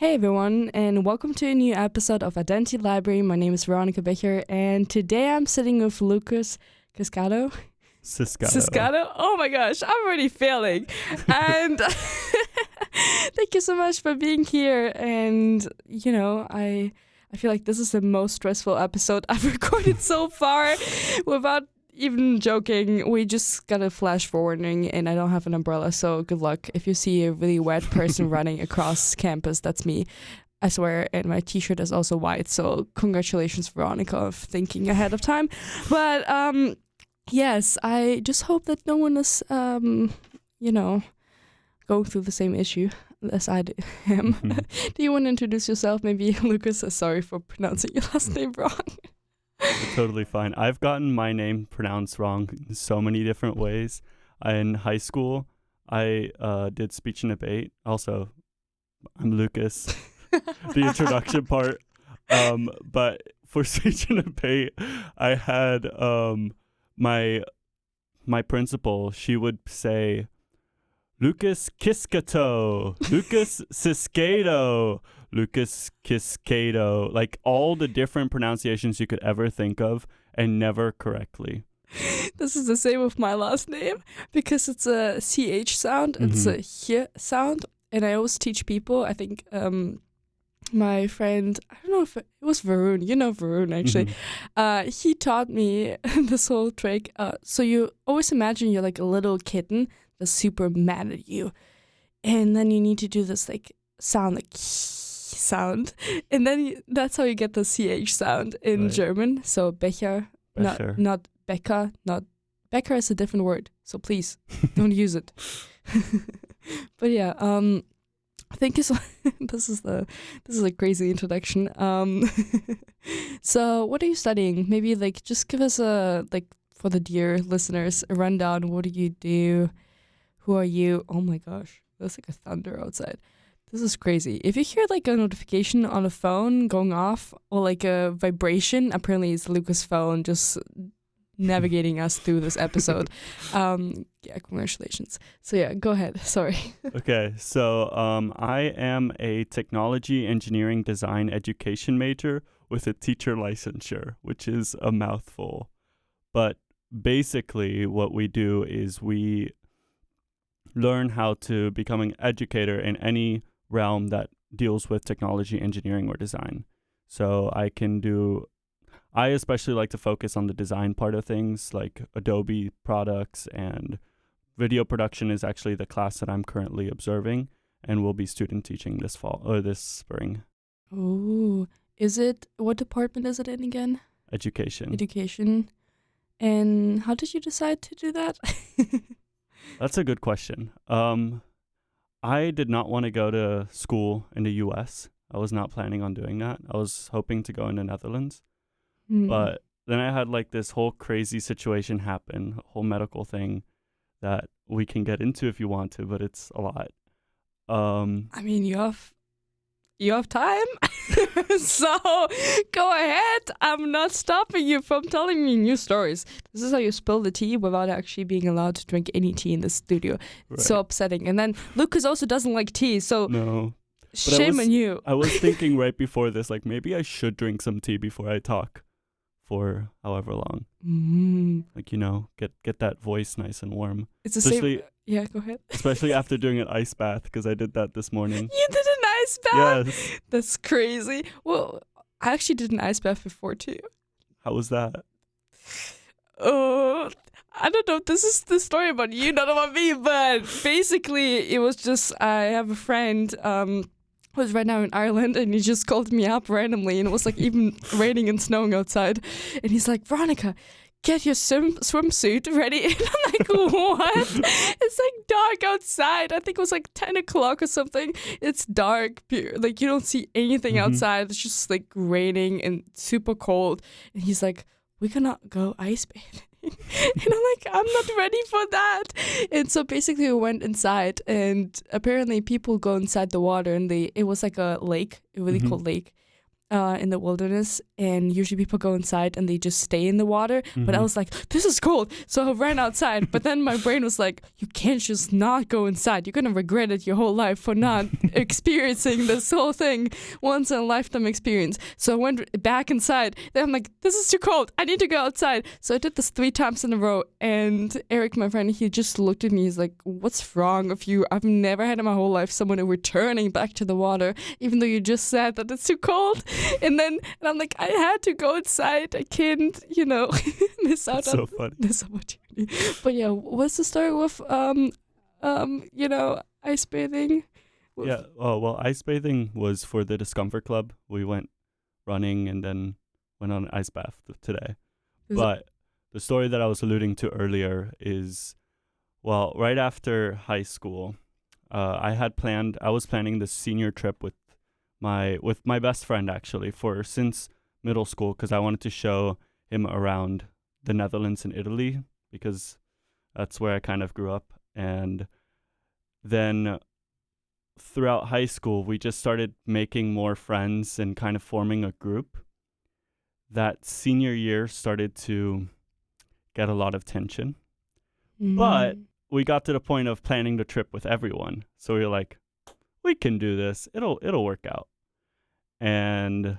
Hey everyone, and welcome to a new episode of Identity Library. My name is Veronica Becher, and today I'm sitting with Lucas Ciscato. Ciscato. Oh my gosh, I'm already failing. And thank you so much for being here. And I feel like this is the most stressful episode I've recorded so far. Without even joking, we just got a flash warning and I don't have an umbrella, so good luck. If you see a really wet person running across campus, that's me. I swear, and my t-shirt is also white, so congratulations, Veronica, of thinking ahead of time. But yes, I just hope that no one is going through the same issue as I am. Do you want to introduce yourself? Maybe Lucas, sorry for pronouncing your last name wrong. Totally fine. I've gotten my name pronounced wrong in so many different ways. In high school, I did speech and debate. Also, I'm Lucas, the introduction part. But for speech and debate, I had my principal. She would say, Lucas Ciscato, Lucas Ciscato, Lucas Ciscato, like all the different pronunciations you could ever think of, and never correctly. This is the same with my last name because it's a CH sound, it's a H sound, and I always teach people. I think my friend, I don't know if it was Varun, Varun actually, he taught me this whole trick. So you always imagine you're like a little kitten that's super mad at you, and then you need to do this like sound, like sound, and then that's how you get the CH sound in German. So Becher. Not Becker, not Becker is a different word, so please don't use it. But yeah, thank you so this is a crazy introduction. So what are you studying? Maybe like just give us a, like, for the dear listeners, a rundown. What do you do? Who are you? Oh my gosh, there's like a thunder outside. This is crazy. If you hear like a notification on a phone going off or like a vibration, apparently it's Lucas' phone just navigating us through this episode. Congratulations. So yeah, go ahead. Sorry. Okay, so I am a technology, engineering, design, education major with a teacher licensure, which is a mouthful. But basically what we do is we learn how to become an educator in any realm that deals with technology, engineering, or design. So I especially like to focus on the design part of things, like Adobe products, and video production is actually the class that I'm currently observing and will be student teaching this fall or this spring. Oh, what department is it in again? Education. And how did you decide to do that? That's a good question. I did not want to go to school in the US. I was not planning on doing that. I was hoping to go in the Netherlands. But then I had like this whole crazy situation happen, a whole medical thing that we can get into if you want to, but it's a lot. I mean, you have time, so go ahead. I'm not stopping you from telling me new stories. This is how you spill the tea without actually being allowed to drink any tea in the studio. It's so upsetting. And then Lucas also doesn't like tea, so no. Shame on you. I was thinking right before this, like maybe I should drink some tea before I talk for however long. Like, get that voice nice and warm. It's the same. Yeah, go ahead. Especially after doing an ice bath, because I did that this morning. You did an ice bath? Yes. That's crazy. Well, I actually did an ice bath before too. How was that? Oh, I don't know if this is the story about you, not about me, but basically it was just, I have a friend who's right now in Ireland, and he just called me up randomly, and it was like even raining and snowing outside, and he's like, Veronica, get your swimsuit ready. And I'm like, what? It's like dark outside. I think it was like 10 o'clock or something. It's dark. Like you don't see anything outside. It's just like raining and super cold. And he's like, we cannot go ice bathing. And I'm like, I'm not ready for that. And so basically we went inside, and apparently people go inside the water, and it was like a lake, a really cold lake. in the wilderness, and usually people go inside and they just stay in the water. But I was like, this is cold, so I ran outside. But then my brain was like, you can't just not go inside. You're gonna regret it your whole life for not experiencing this whole thing, once in a lifetime experience. So I went back inside. Then I'm like, this is too cold. I need to go outside. So I did this 3 times in a row. And Eric, my friend, he just looked at me. He's like, what's wrong with you? I've never had in my whole life someone returning back to the water, even though you just said that it's too cold. And I'm like, I had to go inside. I can't, miss out That's on so funny. this opportunity. But yeah, what's the story with ice bathing? Yeah. Oh, well, ice bathing was for the Discomfort Club. We went running and then went on an ice bath today. But the story that I was alluding to earlier is, well, right after high school, I was planning this senior trip with my best friend, actually, since middle school, because I wanted to show him around the Netherlands and Italy, because that's where I kind of grew up. And then throughout high school, we just started making more friends and kind of forming a group. That senior year started to get a lot of tension. But we got to the point of planning the trip with everyone. So we were like, we can do this. It'll work out. And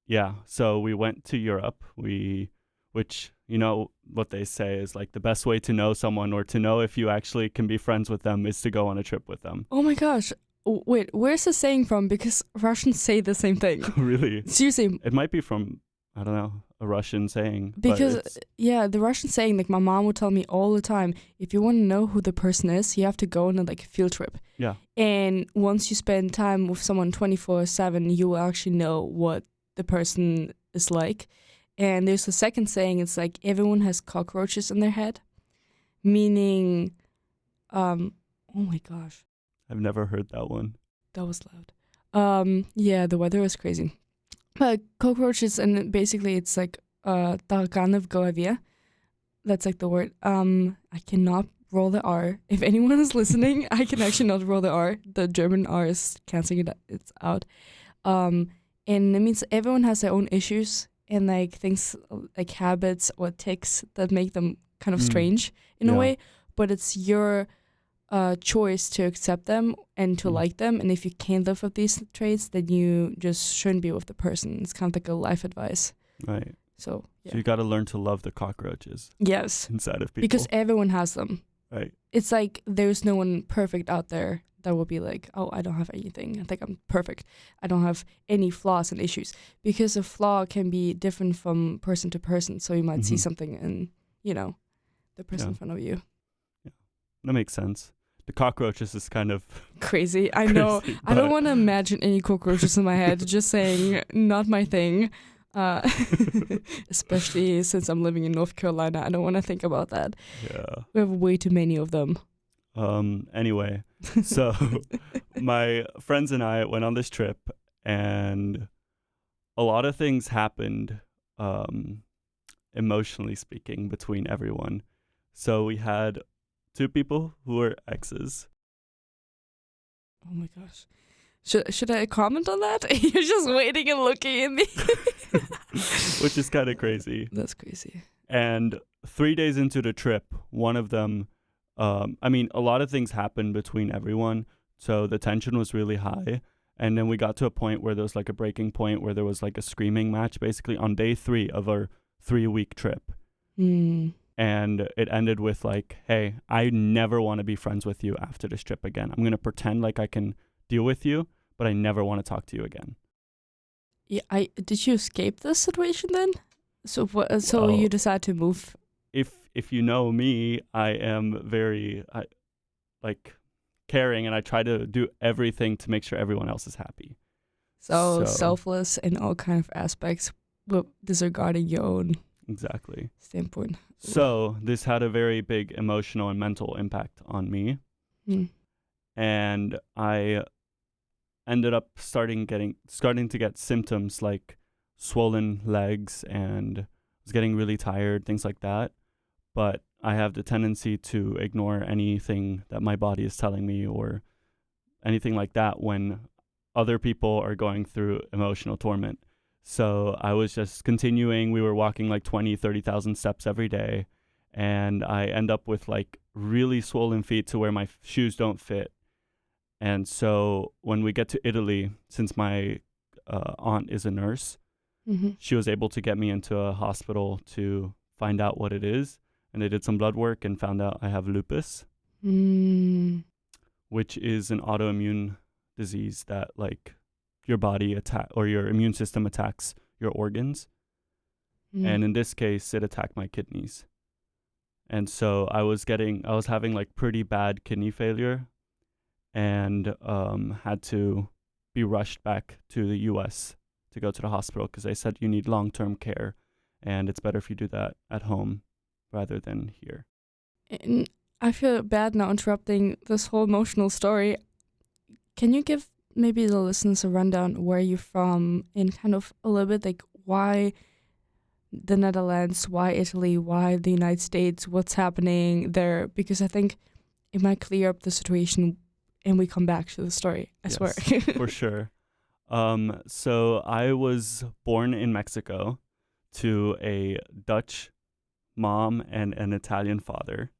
yeah, so we went to Europe. Which, what they say is like the best way to know someone or to know if you actually can be friends with them is to go on a trip with them. Oh my gosh. Wait, where's the saying from? Because Russians say the same thing. Really? Seriously. It might be from, I don't know, a Russian saying. Because, the Russian saying, like my mom would tell me all the time, if you want to know who the person is, you have to go on a field trip. Yeah. And once you spend time with someone 24/7, you will actually know what the person is like. And there's a second saying, it's like everyone has cockroaches in their head. Meaning, oh my gosh. I've never heard that one. That was loud. Yeah, the weather was crazy. But cockroaches, and basically it's like тараканы в голове. That's like the word. I cannot roll the R. If anyone is listening, I can actually not roll the R. The German R is canceling it's out. And it means everyone has their own issues and things like habits or tics that make them kind of strange in a way. But it's your choice to accept them and to like them. And if you can't live with these traits, then you just shouldn't be with the person. It's kind of like a life advice. Right. So you got to learn to love the cockroaches. Yes. Inside of people. Because everyone has them. Right. It's like there's no one perfect out there that will be like, oh, I don't have anything. I think I'm perfect. I don't have any flaws and issues. Because a flaw can be different from person to person. So you might see something in, the person in front of you. Yeah. That makes sense. The cockroaches is kind of crazy. I know. I don't want to imagine any cockroaches in my head. Just saying, not my thing. Especially since I'm living in North Carolina. I don't want to think about that. Yeah. We have way too many of them. Anyway, so my friends and I went on this trip, and a lot of things happened, emotionally speaking, between everyone. So we had 2 people who were exes. Oh my gosh. Should I comment on that? You're just waiting and looking at me. Which is kind of crazy. That's crazy. And 3 days into the trip, one of them, a lot of things happened between everyone. So the tension was really high. And then we got to a point where there was a breaking point where there was a screaming match basically on day 3 of our 3-week trip. And it ended with hey, I never want to be friends with you after this trip again. I'm going to pretend like I can deal with you, but I never want to talk to you again. Yeah, did you escape this situation then? So you decide to move? If you know me, I am very caring, and I try to do everything to make sure everyone else is happy. So selfless in all kind of aspects, but disregarding your own standpoint. So this had a very big emotional and mental impact on me. And I ended up starting to get symptoms like swollen legs, and was getting really tired, things like that. But I have the tendency to ignore anything that my body is telling me or anything like that when other people are going through emotional torment. So I was just continuing. We were walking like 20, 30,000 steps every day. And I end up with like really swollen feet to where my shoes don't fit. And so when we get to Italy, since my aunt is a nurse, she was able to get me into a hospital to find out what it is. And they did some blood work and found out I have lupus, which is an autoimmune disease that like your body or your immune system attacks your organs. And in this case, it attacked my kidneys. And so I was having like pretty bad kidney failure, and had to be rushed back to the US to go to the hospital because they said you need long-term care and it's better if you do that at home rather than here. And I feel bad now interrupting this whole emotional story. Can you give maybe the listeners a rundown where you're from and kind of a little bit like why the Netherlands, why Italy, why the United States, what's happening there? Because I think it might clear up the situation and we come back to the story, I swear. For sure. So I was born in Mexico to a Dutch mom and an Italian father.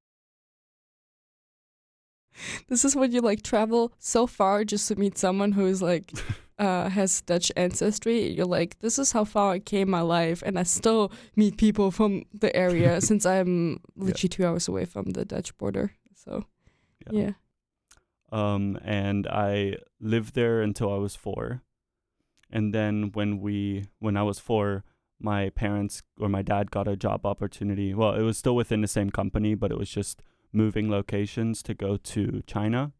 This is when you like travel so far just to meet someone who's like has Dutch ancestry. You're like, this is how far I came in my life, and I still meet people from the area since I'm literally 2 hours away from the Dutch border. So yeah. And I lived there until I was 4. And then when I was 4, my parents or my dad got a job opportunity. Well, it was still within the same company, but it was just moving locations to go to China.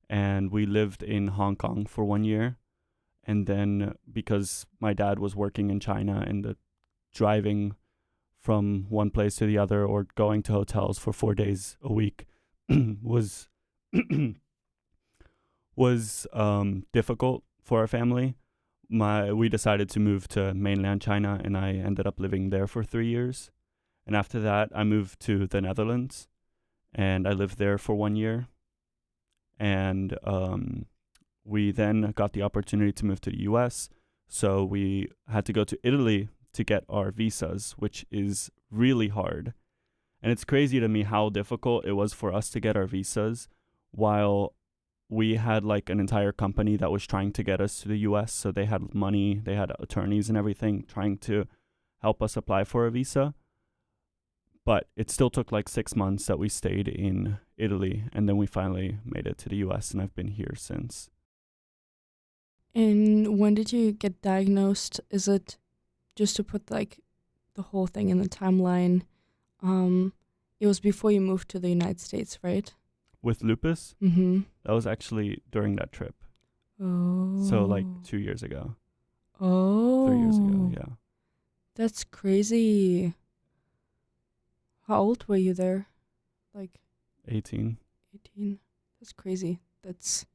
And we lived in Hong Kong for 1 year. And then because my dad was working in China and the driving from one place to the other or going to hotels for 4 days a week was difficult for our family. We decided to move to mainland China, and I ended up living there for 3 years. And after that, I moved to the Netherlands, and I lived there for 1 year. And we then got the opportunity to move to the US. So we had to go to Italy to get our visas, which is really hard. And it's crazy to me how difficult it was for us to get our visas while we had like an entire company that was trying to get us to the US. So they had money, they had attorneys and everything trying to help us apply for a visa. But it still took like 6 months that we stayed in Italy, and then we finally made it to the US, and I've been here since. And when did you get diagnosed? Is it just to put like the whole thing in the timeline? It was before you moved to the United States, right? With lupus? Mm-hmm. That was actually during that trip. Oh. So like 2 years ago. Oh. 3 years ago, yeah. That's crazy. How old were you there? Like 18. 18. That's crazy. That's,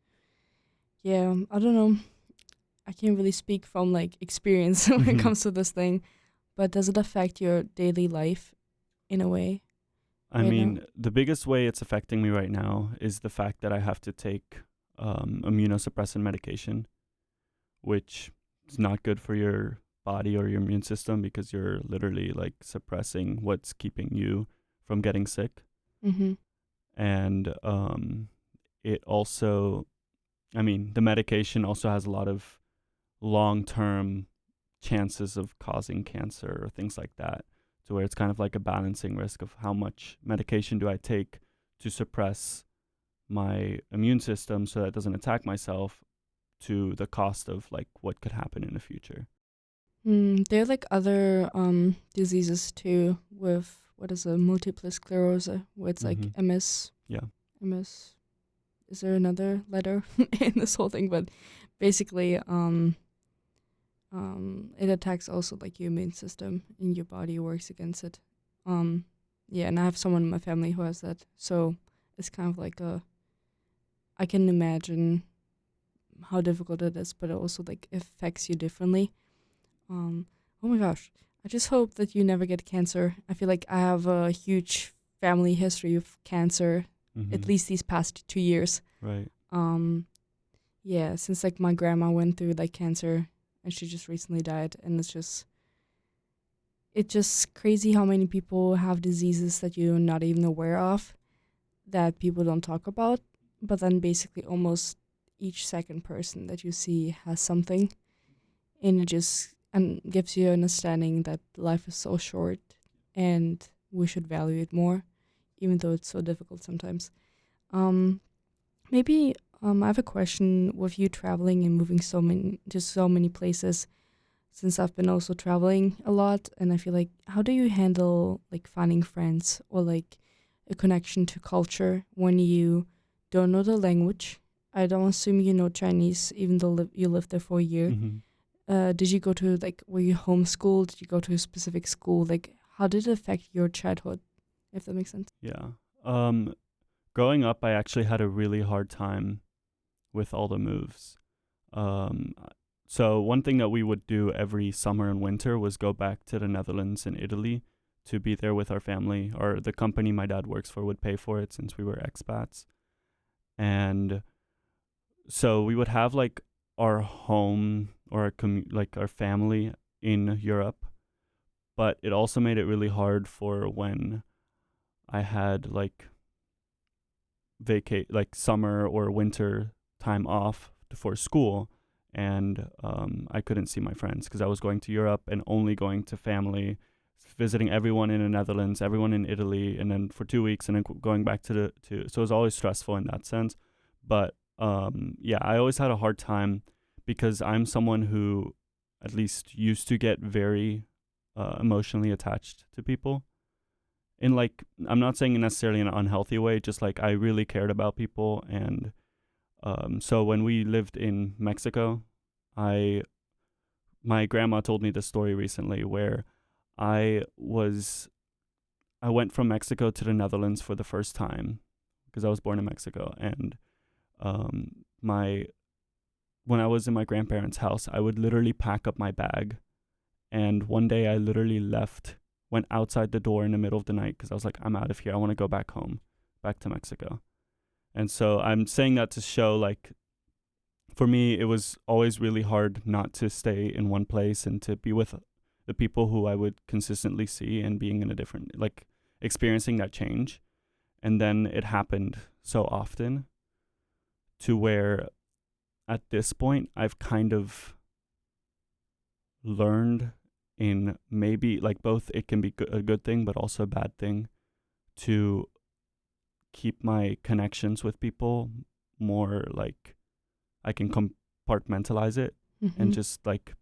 yeah, I don't know. I can't really speak from like experience when it comes to this thing, but does it affect your daily life in a way? I mean, the biggest way it's affecting me right now is the fact that I have to take immunosuppressant medication, which is not good for your body or your immune system because you're literally like suppressing what's keeping you from getting sick. Mm-hmm. And it also, I mean, the medication also has a lot of long-term chances of causing cancer or things like that, to where it's kind of like a balancing risk of how much medication do I take to suppress my immune system so that it doesn't attack myself, to the cost of like what could happen in the future. There are like other diseases too with what is a multiple sclerosis, where it's like MS. Yeah. MS. Is there another letter in this whole thing? But basically, it attacks also like your immune system and your body works against it. Yeah, and I have someone in my family who has that, so it's kind of like I can imagine how difficult it is, but it also like affects you differently. Oh my gosh, I just hope that you never get cancer. I feel like I have a huge family history of cancer, at least these past 2 years. Right. Yeah, since like my grandma went through like cancer and she just recently died. And it's just crazy how many people have diseases that you're not even aware of, that people don't talk about. But then basically almost each second person that you see has something, and it just gives you an understanding that life is so short and we should value it more, even though it's so difficult sometimes. Maybe I have a question with you traveling and moving so many places, since I've been also traveling a lot, and I feel like, how do you handle like finding friends or like a connection to culture when you don't know the language? I don't assume you know Chinese, even though you lived there for a year. Did you go to were you homeschooled? Did you go to a specific school? Like, how did it affect your childhood, if that makes sense? Yeah. Growing up, I actually had a really hard time with all the moves. So one thing that we would do every summer and winter was go back to the Netherlands and Italy to be there with our family, or the company my dad works for would pay for it since we were expats. And so we would have like our home or our family in Europe, but it also made it really hard for when I had like summer or winter time off for school, and I couldn't see my friends because I was going to Europe and only going to family, visiting everyone in the Netherlands, everyone in Italy, and then for 2 weeks, and then going back so it was always stressful in that sense. But I always had a hard time because I'm someone who at least used to get very emotionally attached to people. In like, I'm not saying necessarily in an unhealthy way, just like I really cared about people. And so when we lived in Mexico, my grandma told me this story recently where I went from Mexico to the Netherlands for the first time because I was born in Mexico. And when I was in my grandparents' house, I would literally pack up my bag. And one day I literally went outside the door in the middle of the night because I was like, I'm out of here. I want to go back home, back to Mexico. And so I'm saying that to show, like, for me, it was always really hard not to stay in one place and to be with the people who I would consistently see, and being in a different, like, experiencing that change. And then it happened so often to where at this point I've kind of learned, in maybe like both it can be a good thing but also a bad thing, to keep my connections with people more like I can compartmentalize it and just like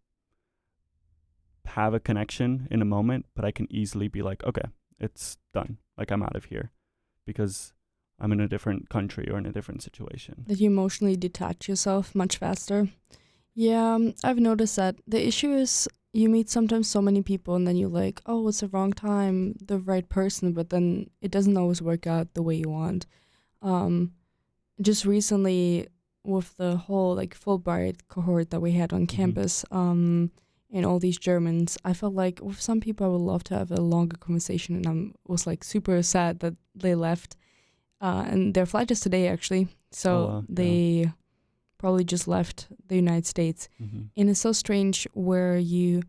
have a connection in a moment, but I can easily be like, okay, it's done, like I'm out of here because I'm in a different country or in a different situation. That you emotionally detach yourself much faster. Yeah, I've noticed that. The issue is you meet sometimes so many people and then you're like, oh, it's the wrong time, the right person, but then it doesn't always work out the way you want. Just recently with the whole like Fulbright cohort that we had on campus, and all these Germans, I felt like with some people I would love to have a longer conversation, and I was like super sad that they left. And their flight is today actually, so they probably just left the United States. And it's so strange where you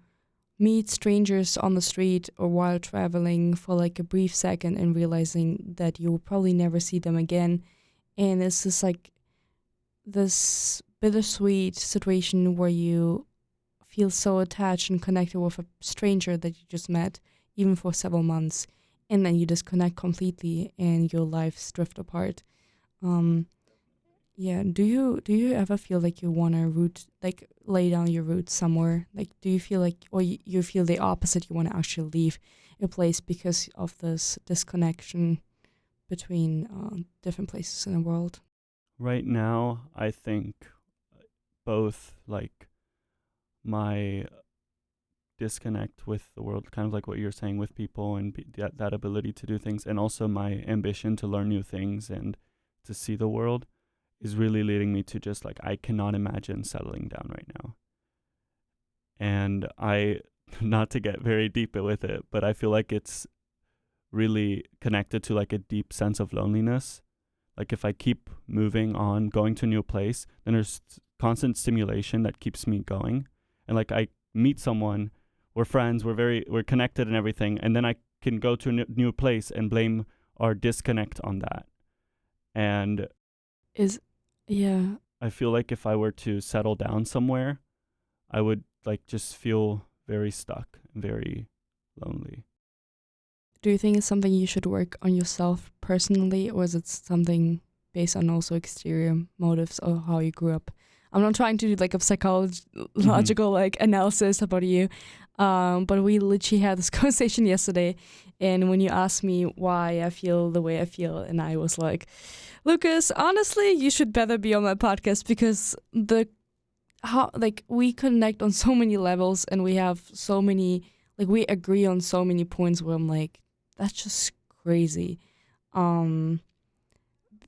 meet strangers on the street or while traveling for like a brief second and realizing that you will probably never see them again. And it's just like this bittersweet situation where you feel so attached and connected with a stranger that you just met, even for several months, and then you disconnect completely and your lives drift apart. Yeah. Do you ever feel like you want to lay down your roots somewhere? Like, do you feel like, or you feel the opposite? You want to actually leave a place because of this disconnection between different places in the world? Right now, I think both like my disconnect with the world, kind of like what you're saying with people and that ability to do things, and also my ambition to learn new things and to see the world, is really leading me to just like, I cannot imagine settling down right now. And not to get very deep with it, but I feel like it's really connected to like a deep sense of loneliness. Like if I keep moving on, going to a new place, then there's constant stimulation that keeps me going. And like I meet someone, we're friends, we're connected and everything, and then I can go to a new place and blame our disconnect on that. And yeah. I feel like if I were to settle down somewhere, I would like just feel very stuck and very lonely. Do you think it's something you should work on yourself personally, or is it something based on also exterior motives or how you grew up? I'm not trying to do like a psychological like analysis about you, but we literally had this conversation yesterday, and when you asked me why I feel the way I feel, and I was like, Lucas, honestly, you should better be on my podcast because we connect on so many levels, and we have so many, like we agree on so many points where I'm like, that's just crazy.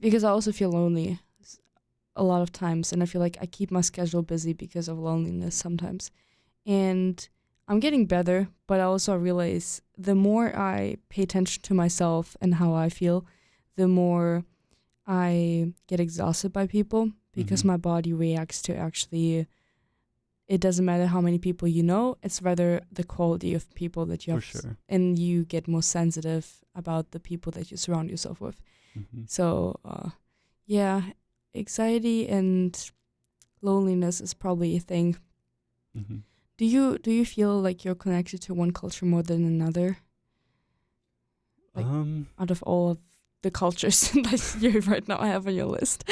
Because I also feel lonely a lot of times, and I feel like I keep my schedule busy because of loneliness sometimes. And I'm getting better, but I also realize the more I pay attention to myself and how I feel, the more I get exhausted by people because my body reacts to actually, it doesn't matter how many people you know, it's rather the quality of people that you have. For sure. And you get more sensitive about the people that you surround yourself with. So, yeah, anxiety and loneliness is probably a thing. Do you feel like you're connected to one culture more than another? Like, out of all of the cultures that you right now have on your list?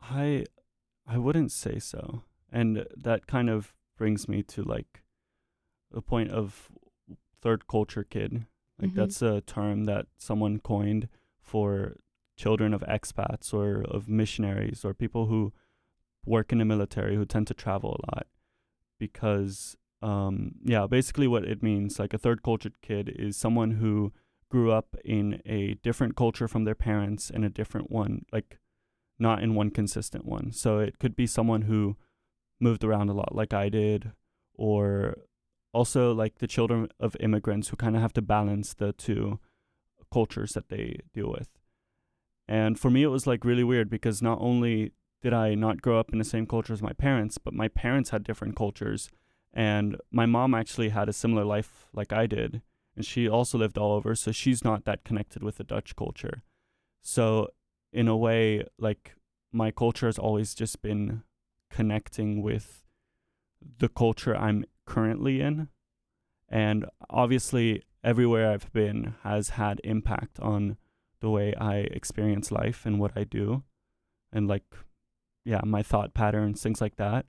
I wouldn't say so. And that kind of brings me to like the point of third culture kid. Like that's a term that someone coined for children of expats or of missionaries or people who work in the military who tend to travel a lot. Because basically what it means, like a third culture kid is someone who grew up in a different culture from their parents and a different one, like not in one consistent one. So it could be someone who moved around a lot like I did, or also like the children of immigrants who kind of have to balance the two cultures that they deal with. And for me, it was like really weird because not only did I not grow up in the same culture as my parents, but my parents had different cultures. And my mom actually had a similar life like I did. And she also lived all over, so she's not that connected with the Dutch culture. So in a way, like my culture has always just been connecting with the culture I'm currently in. And obviously, everywhere I've been has had impact on the way I experience life and what I do. And like, yeah, my thought patterns, things like that.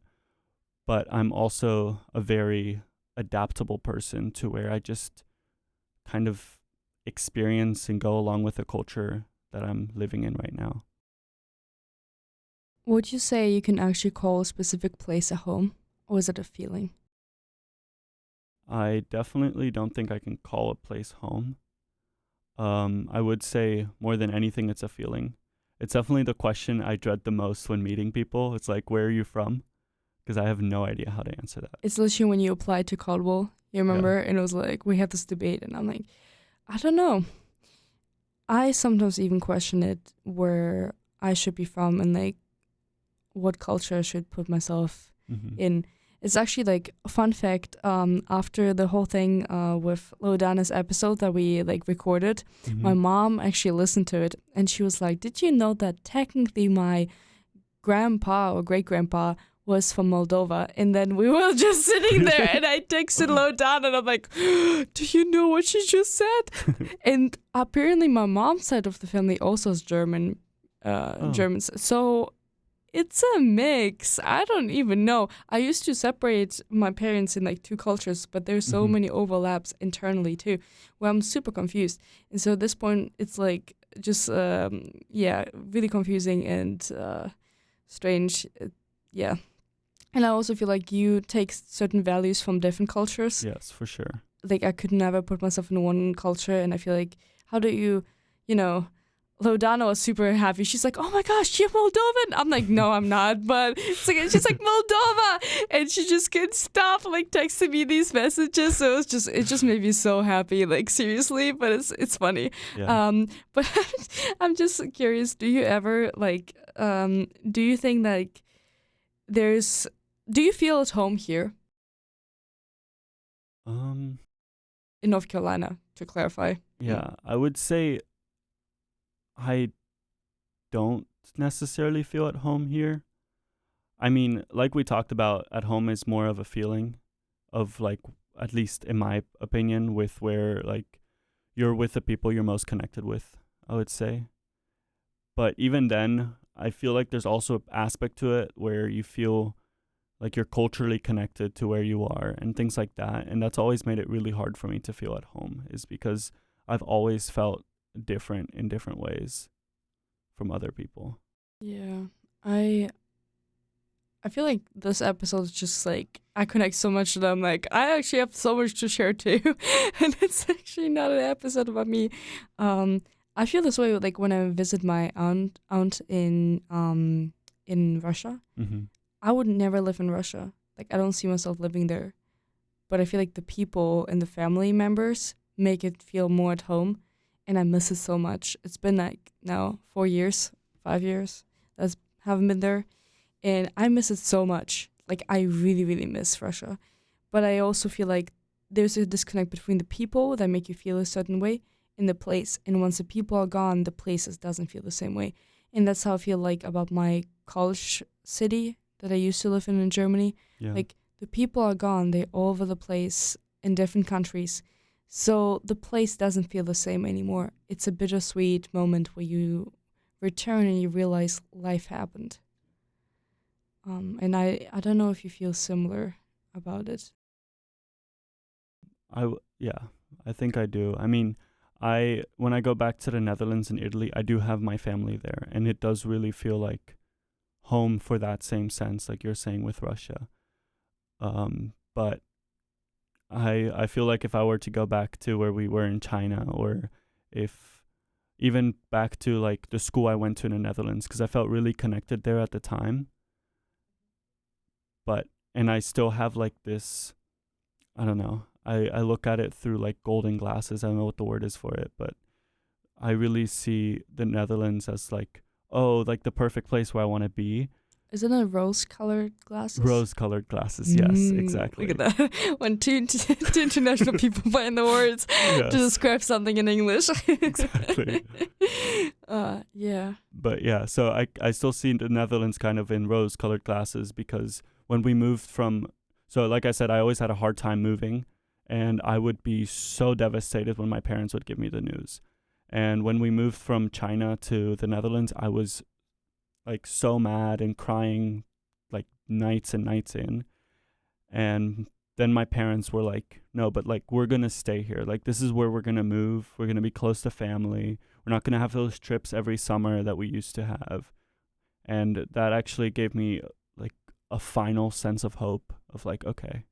But I'm also a very adaptable person to where I just kind of experience and go along with the culture that I'm living in right now. Would you say you can actually call a specific place a home, or is it a feeling? I definitely don't think I can call a place home. I would say more than anything, it's a feeling. It's definitely the question I dread the most when meeting people. It's like, where are you from? Because I have no idea how to answer that. It's literally when you applied to Caldwell, you remember? Yeah. And it was like, we had this debate, and I'm like, I don't know. I sometimes even question it where I should be from and like what culture I should put myself in. It's actually like a fun fact. After the whole thing with Lodana's episode that we like recorded, my mom actually listened to it, and she was like, "Did you know that technically my grandpa or great grandpa was from Moldova?" And then we were just sitting there, and I texted Lodana, and I'm like, "Do you know what she just said?" And apparently, my mom's side of the family also is German, Germans. So. It's a mix. I don't even know. I used to separate my parents in like two cultures, but there's so many overlaps internally too, where I'm super confused. And so at this point, it's like just, really confusing and strange. Yeah. And I also feel like you take certain values from different cultures. Yes, for sure. Like I could never put myself in one culture, and I feel like, how do you, Lodana was super happy. She's like, "Oh my gosh, you're Moldovan." I'm like, "No, I'm not." But she's like, "Moldova," and she just couldn't stop like texting me these messages. So it just made me so happy. Like seriously, but it's funny. Yeah. But I'm just curious. Do you ever do you think like there's Do you feel at home here Um, in North Carolina, to clarify? yeah, I would say I don't necessarily feel at home here. I mean, like we talked about, at home is more of a feeling of like, at least in my opinion, with where like you're with the people you're most connected with, I would say. But even then, I feel like there's also an aspect to it where you feel like you're culturally connected to where you are and things like that. And that's always made it really hard for me to feel at home, is because I've always felt different in different ways from other people. Yeah. I feel like this episode is just like I connect so much to them. Like I actually have so much to share too, and it's actually not an episode about me. I feel this way like when I visit my aunt in Russia. Mm-hmm. I would never live in Russia. Like I don't see myself living there, but I feel like the people and the family members make it feel more at home, and I miss it so much. It's been like now 4 years, 5 years that I haven't been there, and I miss it so much. Like I really, really miss Russia, but I also feel like there's a disconnect between the people that make you feel a certain way and the place. And once the people are gone, the places doesn't feel the same way. And that's how I feel like about my college city that I used to live in Germany. Yeah. Like the people are gone; they're all over the place in different countries. So the place doesn't feel the same anymore. It's a bittersweet moment where you return and you realize life happened. And I don't know if you feel similar about it. Yeah, I think I do. I mean, when I go back to the Netherlands and Italy, I do have my family there, and it does really feel like home for that same sense, like you're saying with Russia. But I feel like if I were to go back to where we were in China, or if even back to like the school I went to in the Netherlands, because I felt really connected there at the time. And I still have like this, I don't know, I look at it through like golden glasses. I don't know what the word is for it, but I really see the Netherlands as like, oh, like the perfect place where I want to be. Isn't it rose-colored glasses? Rose-colored glasses, yes, exactly. Look at that. When two international people find the words to describe something in English. Exactly. Yeah. But yeah, so I still see the Netherlands kind of in rose-colored glasses, because when we moved so like I said, I always had a hard time moving, and I would be so devastated when my parents would give me the news. And when we moved from China to the Netherlands, I was like so mad and crying like nights and nights in. And then my parents were like, no, but like we're going to stay here. Like this is where we're going to move. We're going to be close to family. We're not going to have those trips every summer that we used to have. And that actually gave me like a final sense of hope of like, okay,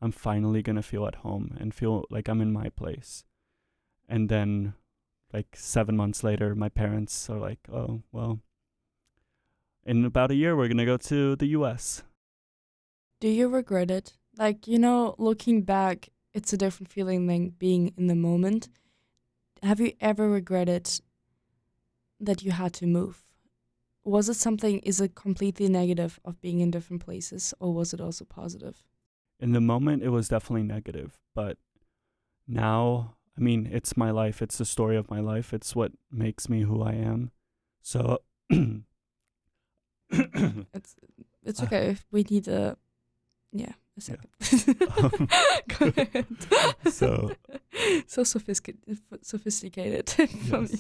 I'm finally going to feel at home and feel like I'm in my place. And then like 7 months later, my parents are like, oh, well, in about a year, we're going to go to the US. Do you regret it? Like, you know, looking back, it's a different feeling than being in the moment. Have you ever regretted that you had to move? Is it completely negative of being in different places, or was it also positive? In the moment, it was definitely negative. But now, I mean, it's my life. It's the story of my life. It's what makes me who I am. So It's okay. We need a second. Yeah. Go ahead. So sophisticated for me.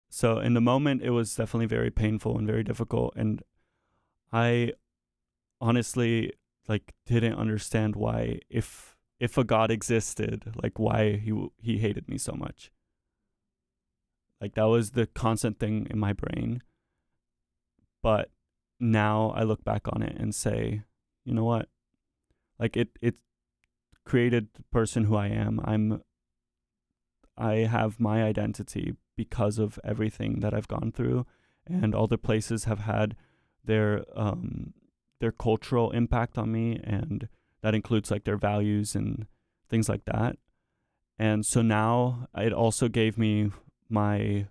So in the moment, it was definitely very painful and very difficult, and I honestly like didn't understand why, if a God existed, like why he hated me so much. Like that was the constant thing in my brain. But now I look back on it and say, you know what? Like it created the person who I am. I have my identity because of everything that I've gone through, and all the places have had their cultural impact on me, and that includes like their values and things like that. And so now it also gave me my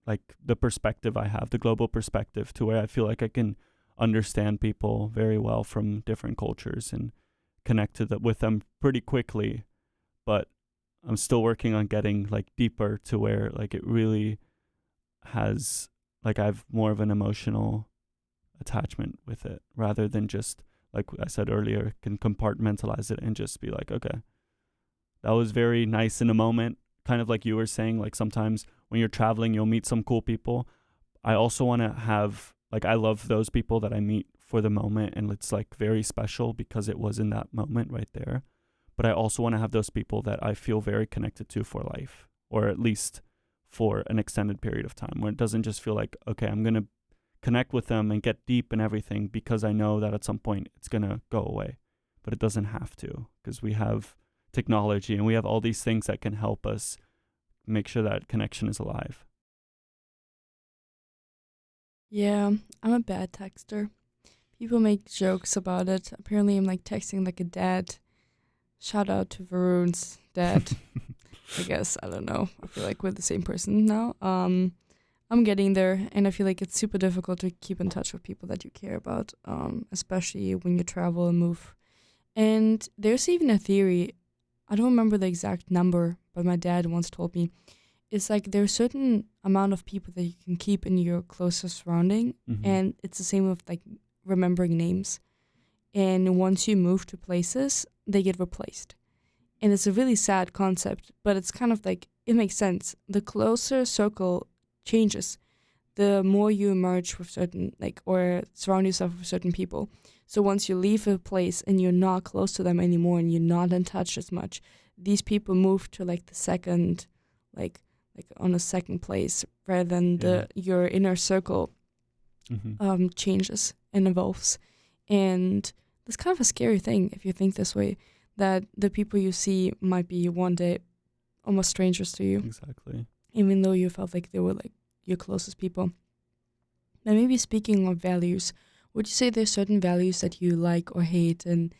like the perspective I have, the global perspective, to where I feel like I can understand people very well from different cultures and connect with them pretty quickly. But I'm still working on getting like deeper to where like it really has like I have more of an emotional attachment with it rather than just like I said earlier, can compartmentalize it and just be like, okay, that was very nice in a moment. Kind of like you were saying, like sometimes when you're traveling, you'll meet some cool people. I also want to have, like, I love those people that I meet for the moment, and it's like very special because it was in that moment right there. But I also want to have those people that I feel very connected to for life, or at least for an extended period of time, where it doesn't just feel like, okay, I'm going to connect with them and get deep and everything because I know that at some point it's going to go away. But it doesn't have to, because we have technology and we have all these things that can help us make sure that connection is alive. Yeah, I'm a bad texter. People make jokes about it. Apparently, I'm like texting like a dad. Shout out to Varun's dad. I guess, I don't know. I feel like we're the same person now. I'm getting there, and I feel like it's super difficult to keep in touch with people that you care about, especially when you travel and move. And there's even a theory, I don't remember the exact number, but my dad once told me, it's like there's a certain amount of people that you can keep in your closest surrounding, and it's the same with like remembering names. And once you move to places, they get replaced. And it's a really sad concept, but it's kind of like, it makes sense. The closer circle changes, the more you emerge with certain, like, or surround yourself with certain people. So once you leave a place and you're not close to them anymore and you're not in touch as much, these people move to like the second, like on a second place, rather than your inner circle changes and evolves. And it's kind of a scary thing if you think this way, that the people you see might be one day almost strangers to you. Exactly. Even though you felt like they were like your closest people. And maybe speaking of values, would you say there's certain values that you like or hate? And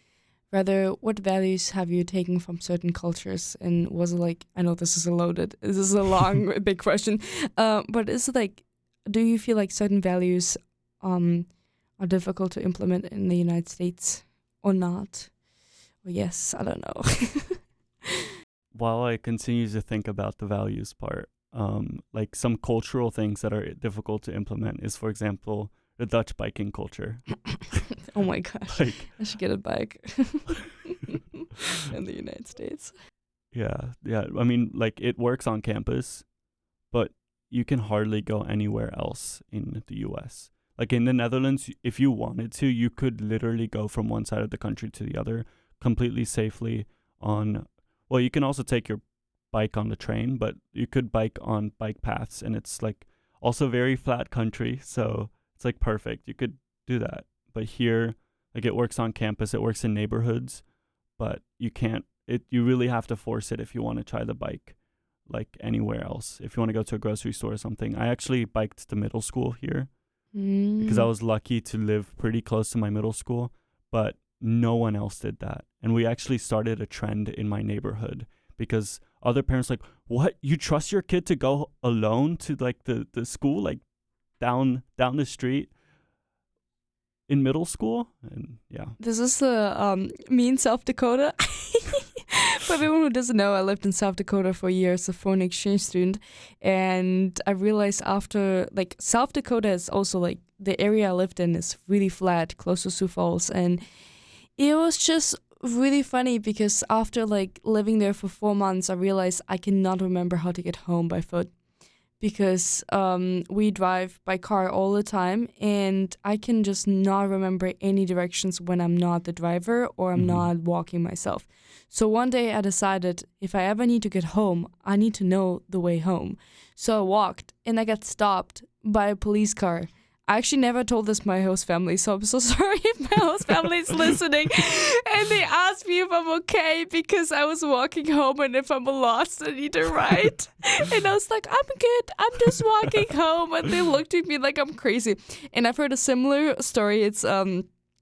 rather, what values have you taken from certain cultures? And was it like, I know this is a long, big question, but is it like, do you feel like certain values are difficult to implement in the United States or not? Or yes, I don't know. While I continue to think about the values part, like some cultural things that are difficult to implement is, for example, the Dutch biking culture. Oh my gosh. Like, I should get a bike in the United States. Yeah. I mean, like, it works on campus, but you can hardly go anywhere else in the US. Like in the Netherlands, if you wanted to, you could literally go from one side of the country to the other completely safely on, well, you can also take your bike on the train, but you could bike on bike paths, and it's like also very flat country, so it's like perfect. You could do that. But here, like, it works on campus, it works in neighborhoods, but you can't, you really have to force it if you want to try the bike like anywhere else. If you want to go to a grocery store or something. I actually biked to middle school here because I was lucky to live pretty close to my middle school, but no one else did that. And we actually started a trend in my neighborhood because other parents like, what? You trust your kid to go alone to like the school, like down the street in middle school? And yeah. This is me in South Dakota. For everyone who doesn't know, I lived in South Dakota for years as a foreign exchange student. And I realized after, like, South Dakota is also, like, the area I lived in is really flat, close to Sioux Falls. And it was just really funny because after, like, living there for 4 months, I realized I cannot remember how to get home by foot. Because we drive by car all the time, and I can just not remember any directions when I'm not the driver or I'm not walking myself. So one day I decided if I ever need to get home, I need to know the way home. So I walked, and I got stopped by a police car. I actually never told this to my host family, so I'm so sorry if my host family is listening. And they asked me if I'm okay because I was walking home, and if I'm lost, I need a ride. And I was like, I'm good. I'm just walking home. And they looked at me like I'm crazy. And I've heard a similar story. It's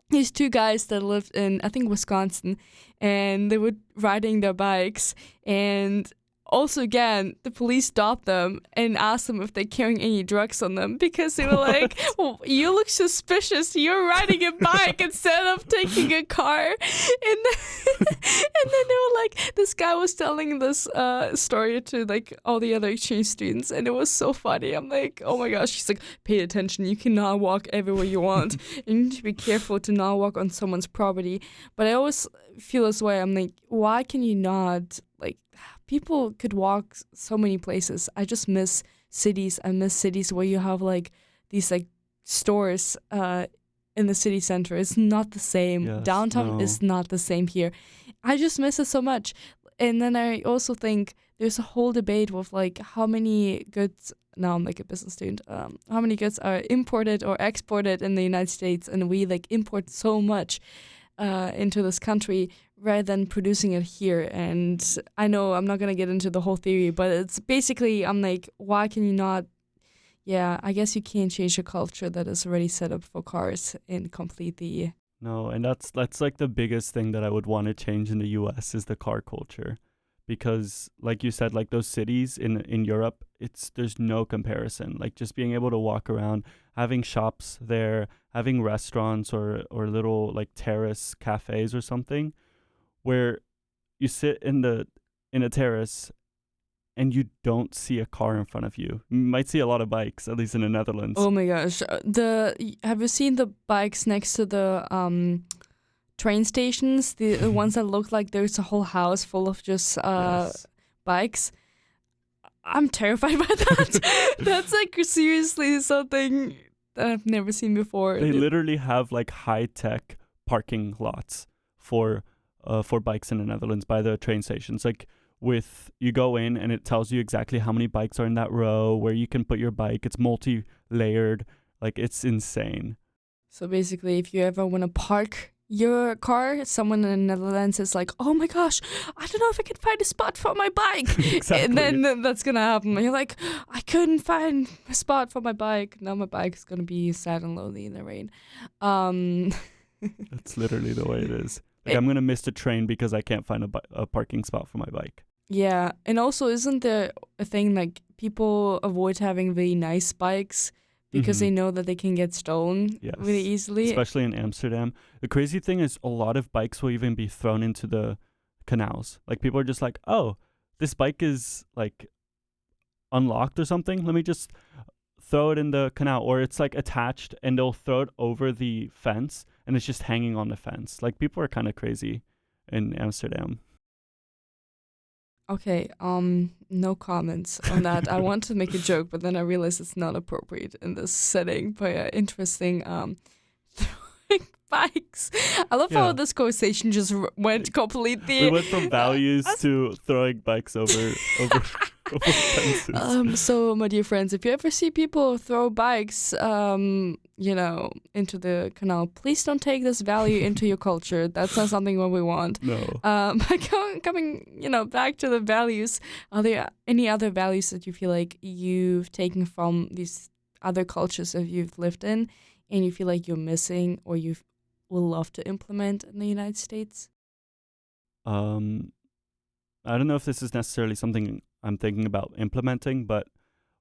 these two guys that lived in, I think, Wisconsin, and they were riding their bikes, and also, again, the police stopped them and asked them if they're carrying any drugs on them because they were like, well, you look suspicious. You're riding a bike instead of taking a car. And then, and then they were like, this guy was telling this story to like all the other exchange students, and it was so funny. I'm like, oh my gosh. She's like, pay attention. You cannot walk everywhere you want. You need to be careful to not walk on someone's property. But I always feel this way. I'm like, why can you not, like, people could walk so many places. I just miss cities. I miss cities where you have like these like stores in the city center. It's not the same. Yes, Downtown no. is not the same here. I just miss it so much. And then I also think there's a whole debate with like how many goods, now I'm like a business student, how many goods are imported or exported in the United States, and we like import so much into this country rather than producing it here. And I know I'm not going to get into the whole theory, but it's basically, I'm like, why can you not, I guess you can't change a culture that is already set up for cars and completely. No, and that's like the biggest thing that I would want to change in the US is the car culture. Because like you said, like those cities in Europe, there's no comparison. Like just being able to walk around, having shops there, having restaurants or little like terrace cafes or something where you sit in a terrace and you don't see a car in front of you. You might see a lot of bikes, at least in the Netherlands. Oh my gosh. Have you seen the bikes next to the train stations? The ones that look like there's a whole house full of just Yes. bikes? I'm terrified by that. That's like seriously something that I've never seen before. They literally have like high-tech parking lots for bikes in the Netherlands by the train stations. Like you go in and it tells you exactly how many bikes are in that row, where you can put your bike. It's multi-layered. Like it's insane. So basically, if you ever want to park your car, someone in the Netherlands is like, oh my gosh, I don't know if I can find a spot for my bike. Exactly. And then that's going to happen. You're like, I couldn't find a spot for my bike. Now my bike is going to be sad and lonely in the rain. That's literally the way it is. Like I'm going to miss the train because I can't find a parking spot for my bike. Yeah. And also, isn't there a thing like people avoid having really nice bikes because they know that they can get stolen really easily? Especially in Amsterdam. The crazy thing is a lot of bikes will even be thrown into the canals. Like people are just like, oh, this bike is like unlocked or something. Let me just throw it in the canal. Or it's like attached and they'll throw it over the fence and it's just hanging on the fence. Like people are kind of crazy in Amsterdam. Okay, no comments on that. I want to make a joke, but then I realized it's not appropriate in this setting. But yeah, interesting. Throwing bikes. I love how this conversation just went completely. We went from values to throwing bikes over fences. So, my dear friends, if you ever see people throw bikes, into the canal, please don't take this value into your culture. That's not something what we want. No. Coming, back to the values. Are there any other values that you feel like you've taken from these other cultures that you've lived in, and you feel like you're missing or you will love to implement in the United States? I don't know if this is necessarily something I'm thinking about implementing, but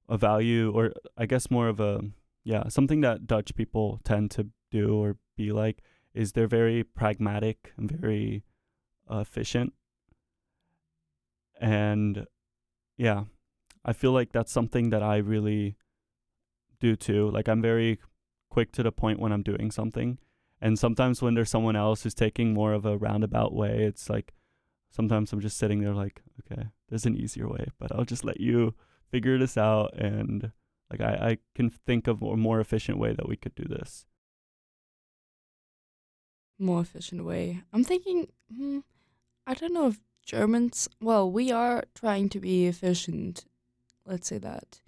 a value, or I guess more of something that Dutch people tend to do or be like, is they're very pragmatic and very efficient. And I feel like that's something that I really do too. Like I'm very quick to the point when I'm doing something. And sometimes when there's someone else who's taking more of a roundabout way, it's like, sometimes I'm just sitting there like, okay, there's an easier way, but I'll just let you figure this out. And like, I can think of a more efficient way that we could do this. More efficient way. I'm thinking, I don't know if Germans, well, we are trying to be efficient, let's say that.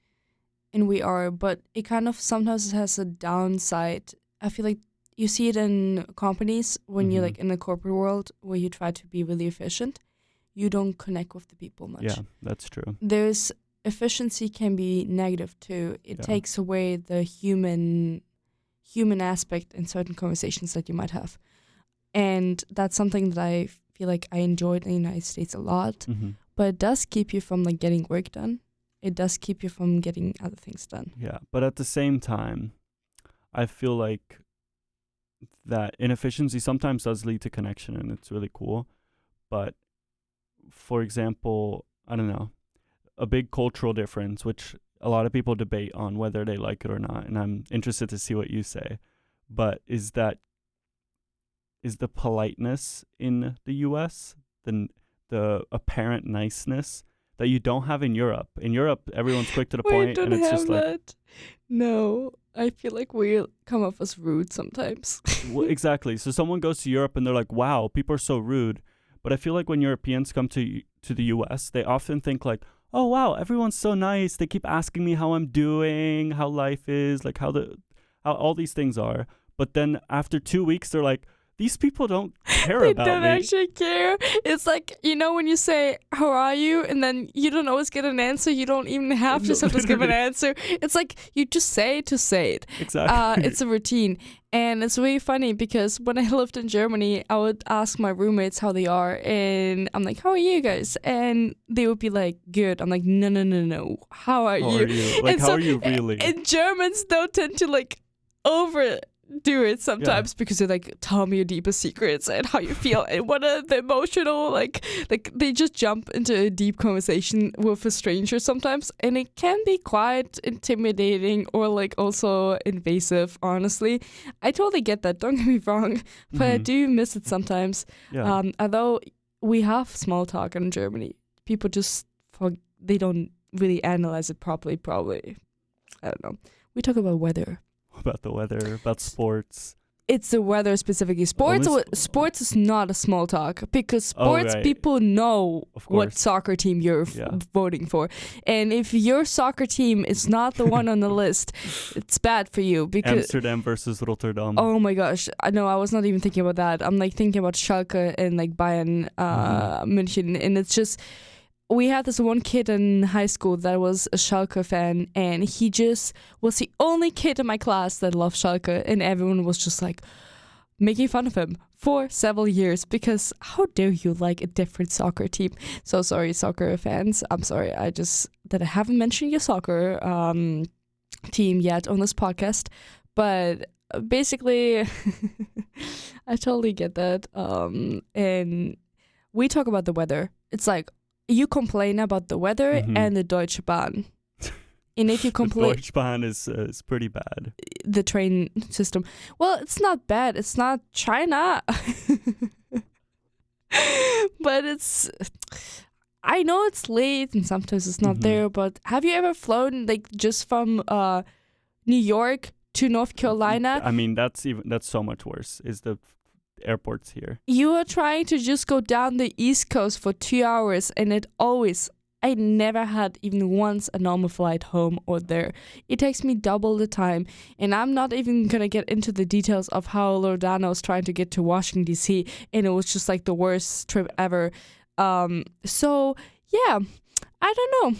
And we are, but it kind of sometimes has a downside. I feel like you see it in companies when you're like in the corporate world where you try to be really efficient. You don't connect with the people much. Yeah, that's true. There's efficiency can be negative too. It takes away the human aspect in certain conversations that you might have. And that's something that I feel like I enjoyed in the United States a lot. but it does keep you from like getting work done. It does keep you from getting other things done. Yeah, but at the same time, I feel like that inefficiency sometimes does lead to connection, and it's really cool. But for example, I don't know, a big cultural difference, which a lot of people debate on whether they like it or not, and I'm interested to see what you say, but is the politeness in the US, the apparent niceness that you don't have in Europe. In Europe, everyone's quick to the point, and it's just like that. No, I feel like we come off as rude sometimes. well, exactly. So someone goes to Europe and they're like, "Wow, people are so rude." But I feel like when Europeans come to the US, they often think like, "Oh wow, everyone's so nice. They keep asking me how I'm doing, how life is, like how all these things are." But then after 2 weeks, they're like, "These people don't care about me." They don't actually care. It's like, you know, when you say, "How are you?" and then you don't always get an answer. You don't even have to sometimes give an answer. It's like you just say it to say it. Exactly. It's a routine. And it's really funny because when I lived in Germany, I would ask my roommates how they are. And I'm like, "How are you guys?" And they would be like, "Good." I'm like, "No. How are you?" Like, and how are you really? And Germans don't tend to like overdo it sometimes because they like, "Tell me your deepest secrets and how you feel," and what are the emotional like they just jump into a deep conversation with a stranger sometimes, and it can be quite intimidating or like also invasive. Honestly, I totally get that, don't get me wrong, but I do miss it sometimes. Although we have small talk in Germany, people just they don't really analyze it properly. Probably, I don't know. We talk about weather. About the weather, about sports. It's the weather specifically. Sports is not a small talk because sports people know what soccer team you're voting for. And if your soccer team is not the one on the list, it's bad for you. Because Amsterdam versus Rotterdam. Oh my gosh. I know, I was not even thinking about that. I'm like thinking about Schalke and like Bayern München. And it's just, we had this one kid in high school that was a Schalke fan, and he just was the only kid in my class that loved Schalke, and everyone was just like making fun of him for several years because how dare you like a different soccer team? So sorry, soccer fans. I'm sorry. I haven't mentioned your soccer team yet on this podcast, but basically, I totally get that. And we talk about the weather. It's like, you complain about the weather and the Deutsche Bahn. And if you complain... The Deutsche Bahn is pretty bad. The train system. Well, it's not bad. It's not China. But it's... I know it's late and sometimes it's not there, but have you ever flown like just from New York to North Carolina? I mean, that's so much worse, is the airports here. You are trying to just go down the East Coast for 2 hours, and I never had even once a normal flight home or there. It takes me double the time, and I'm not even gonna get into the details of how Loredana was trying to get to Washington D.C., and it was just like the worst trip ever. So yeah, I don't know.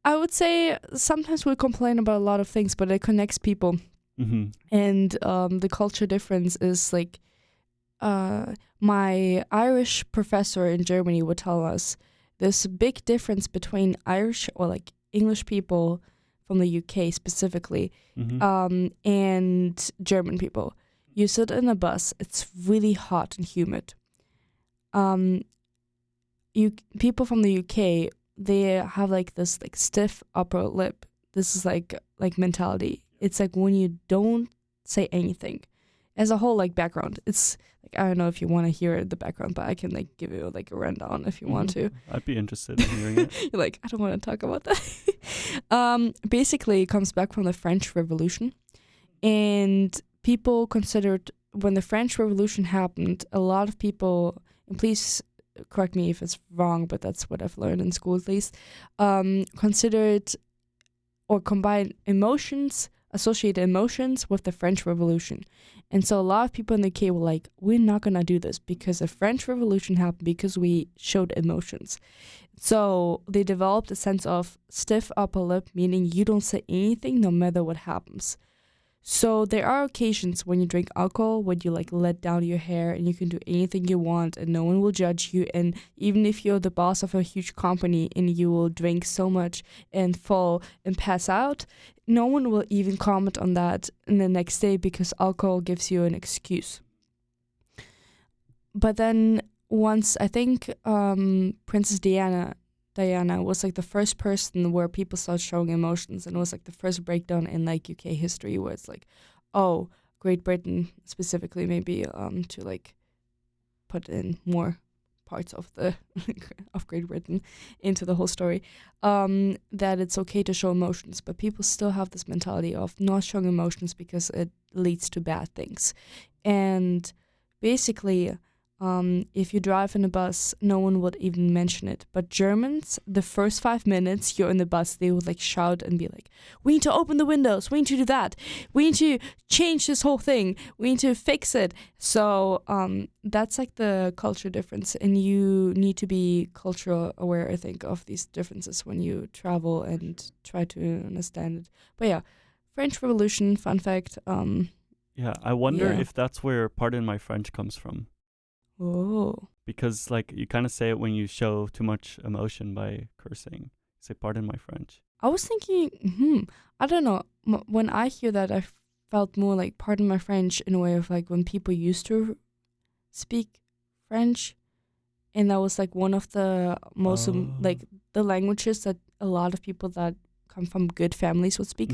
I would say sometimes we complain about a lot of things, but it connects people, and the culture difference is like. My Irish professor in Germany would tell us there's a big difference between Irish or like English people from the UK specifically and German people. You sit in a bus, it's really hot and humid. People from the UK, they have like this like stiff upper lip. This is like mentality. It's like when you don't say anything. As a whole, like background, it's like, I don't know if you want to hear the background, but I can like give you like a rundown if you want to. I'd be interested in hearing it. You're like, I don't want to talk about that. Basically, it comes back from the French Revolution, and people considered when the French Revolution happened, a lot of people, and please correct me if it's wrong, but that's what I've learned in school at least, considered or combined associated emotions with the French Revolution. And so a lot of people in the UK were like, we're not going to do this because the French Revolution happened because we showed emotions. So they developed a sense of stiff upper lip, meaning you don't say anything no matter what happens. So there are occasions when you drink alcohol when you like let down your hair and you can do anything you want and no one will judge you. And even if you're the boss of a huge company and you will drink so much and fall and pass out, no one will even comment on that in the next day because alcohol gives you an excuse. But then once, I think Princess Diana was like the first person where people started showing emotions, and it was like the first breakdown in like UK history where it's like, oh, Great Britain specifically maybe to like put in more parts of the of Great Britain into the whole story, that it's okay to show emotions, but people still have this mentality of not showing emotions because it leads to bad things. And basically, if you drive in a bus, no one would even mention it. But Germans, the first 5 minutes you're in the bus, they would like shout and be like, we need to open the windows, we need to do that, we need to change this whole thing, we need to fix it. So that's like the culture difference, and you need to be cultural aware, I think, of these differences when you travel and try to understand it. But yeah, French Revolution, fun fact. Yeah, I wonder Yeah. if that's where pardon my French comes from. Oh. Because like you kind of say it when you show too much emotion by cursing. You say pardon my French. I was thinking, I don't know. When I hear that, I felt more like, pardon my French, in a way of like when people used to speak French, and that was like one of the most like the languages that a lot of people that come from good families would speak.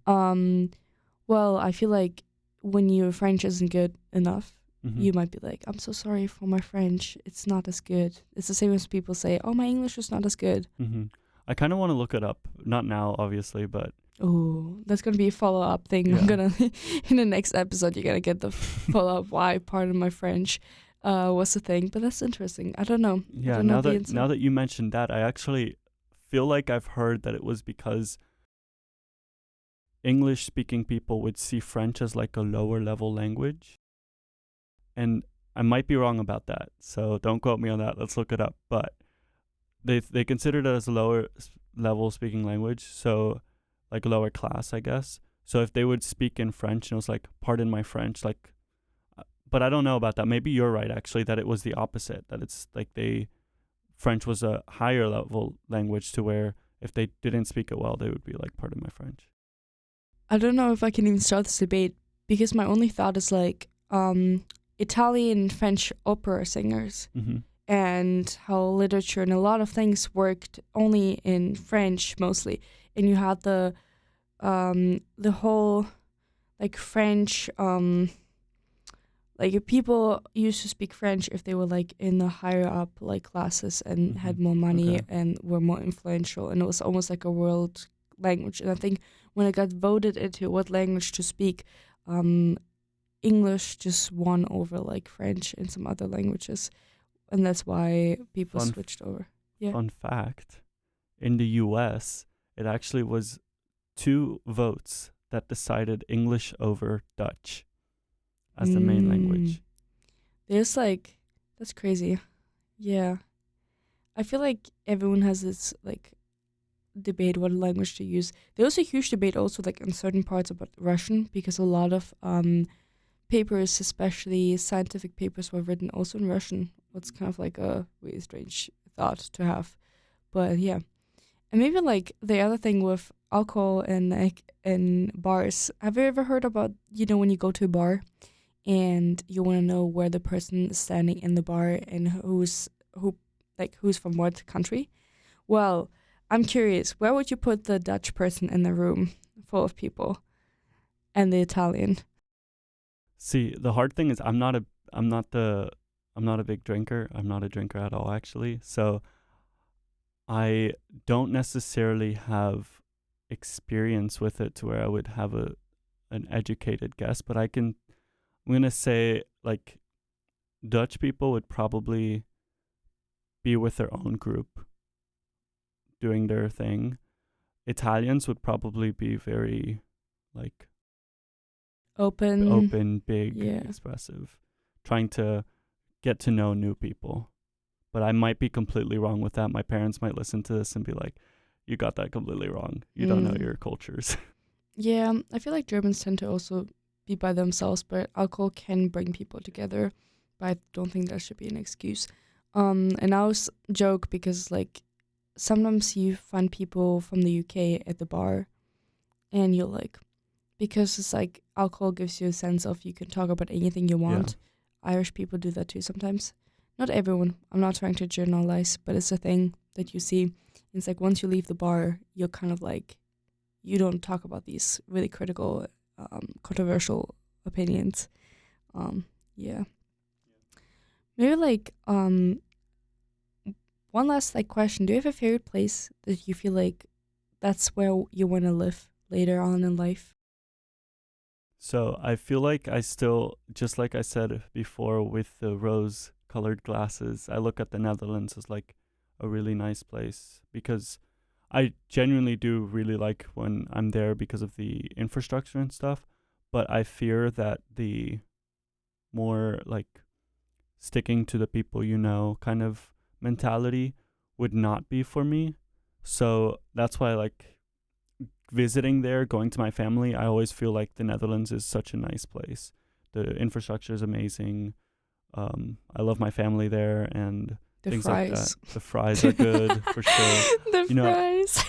Well, I feel like when your French isn't good enough, you might be like, I'm so sorry for my French. It's not as good. It's the same as people say, oh, my English is not as good. I kind of want to look it up. Not now, obviously, but... Oh, that's going to be a follow-up thing. Yeah. I'm going to, in the next episode, you're going to get the follow-up why, pardon my French, was the thing. But that's interesting. I don't know. Yeah, don't know now that you mentioned that, I actually feel like I've heard that it was because English-speaking people would see French as like a lower-level language. And I might be wrong about that, so don't quote me on that. Let's look it up. But they considered it as a lower level speaking language, so like lower class, I guess. So if they would speak in French and it was like, pardon my French, like, but I don't know about that. Maybe you're right, actually, that it was the opposite, that it's like French was a higher level language to where if they didn't speak it well, they would be like, pardon my French. I don't know if I can even start this debate, because my only thought is like, Italian French opera singers and how literature and a lot of things worked only in French mostly, and you had the whole like French like people used to speak French if they were like in the higher up like classes and had more money and were more influential, and it was almost like a world language. And I think when it got voted into what language to speak, English just won over like French and some other languages, and that's why people switched over. Yeah. Fun fact, in the US, it actually was 2 votes that decided English over Dutch as the main language. There's like, that's crazy. Yeah. I feel like everyone has this like debate what language to use. There was a huge debate also like in certain parts about Russian, because a lot of papers, especially scientific papers, were written also in Russian. What's kind of like a really strange thought to have. But yeah. And maybe like the other thing with alcohol and like in bars. Have you ever heard about, when you go to a bar and you want to know where the person is standing in the bar and who's from what country? Well, I'm curious, where would you put the Dutch person in the room full of people and the Italian? See, the hard thing is I'm not a big drinker. I'm not a drinker at all, actually. So I don't necessarily have experience with it to where I would have an educated guess, but I'm going to say like Dutch people would probably be with their own group doing their thing. Italians would probably be very like open, big, expressive, trying to get to know new people. But I might be completely wrong with that. My parents might listen to this and be like, you got that completely wrong. You don't know your cultures. Yeah, I feel like Germans tend to also be by themselves, but alcohol can bring people together. But I don't think that should be an excuse. And I always joke because like sometimes you find people from the UK at the bar, and you're like, because it's like alcohol gives you a sense of you can talk about anything you want. Irish people do that too sometimes. Not everyone. I'm not trying to generalize, but it's a thing that you see. It's like once you leave the bar, you're kind of like, you don't talk about these really critical, controversial opinions. Yeah. Maybe like one last like question. Do you have a favorite place that you feel like that's where you want to live later on in life? So I feel like I still, just like I said before with the rose colored glasses, I look at the Netherlands as like a really nice place because I genuinely do really like when I'm there because of the infrastructure and stuff. But I fear that the more like sticking to the people you know kind of mentality would not be for me. So that's why like visiting there, going to my family, I always feel like the Netherlands is such a nice place. The infrastructure is amazing. I love my family there and The things fries. like that. The fries are good for sure. The You know, fries.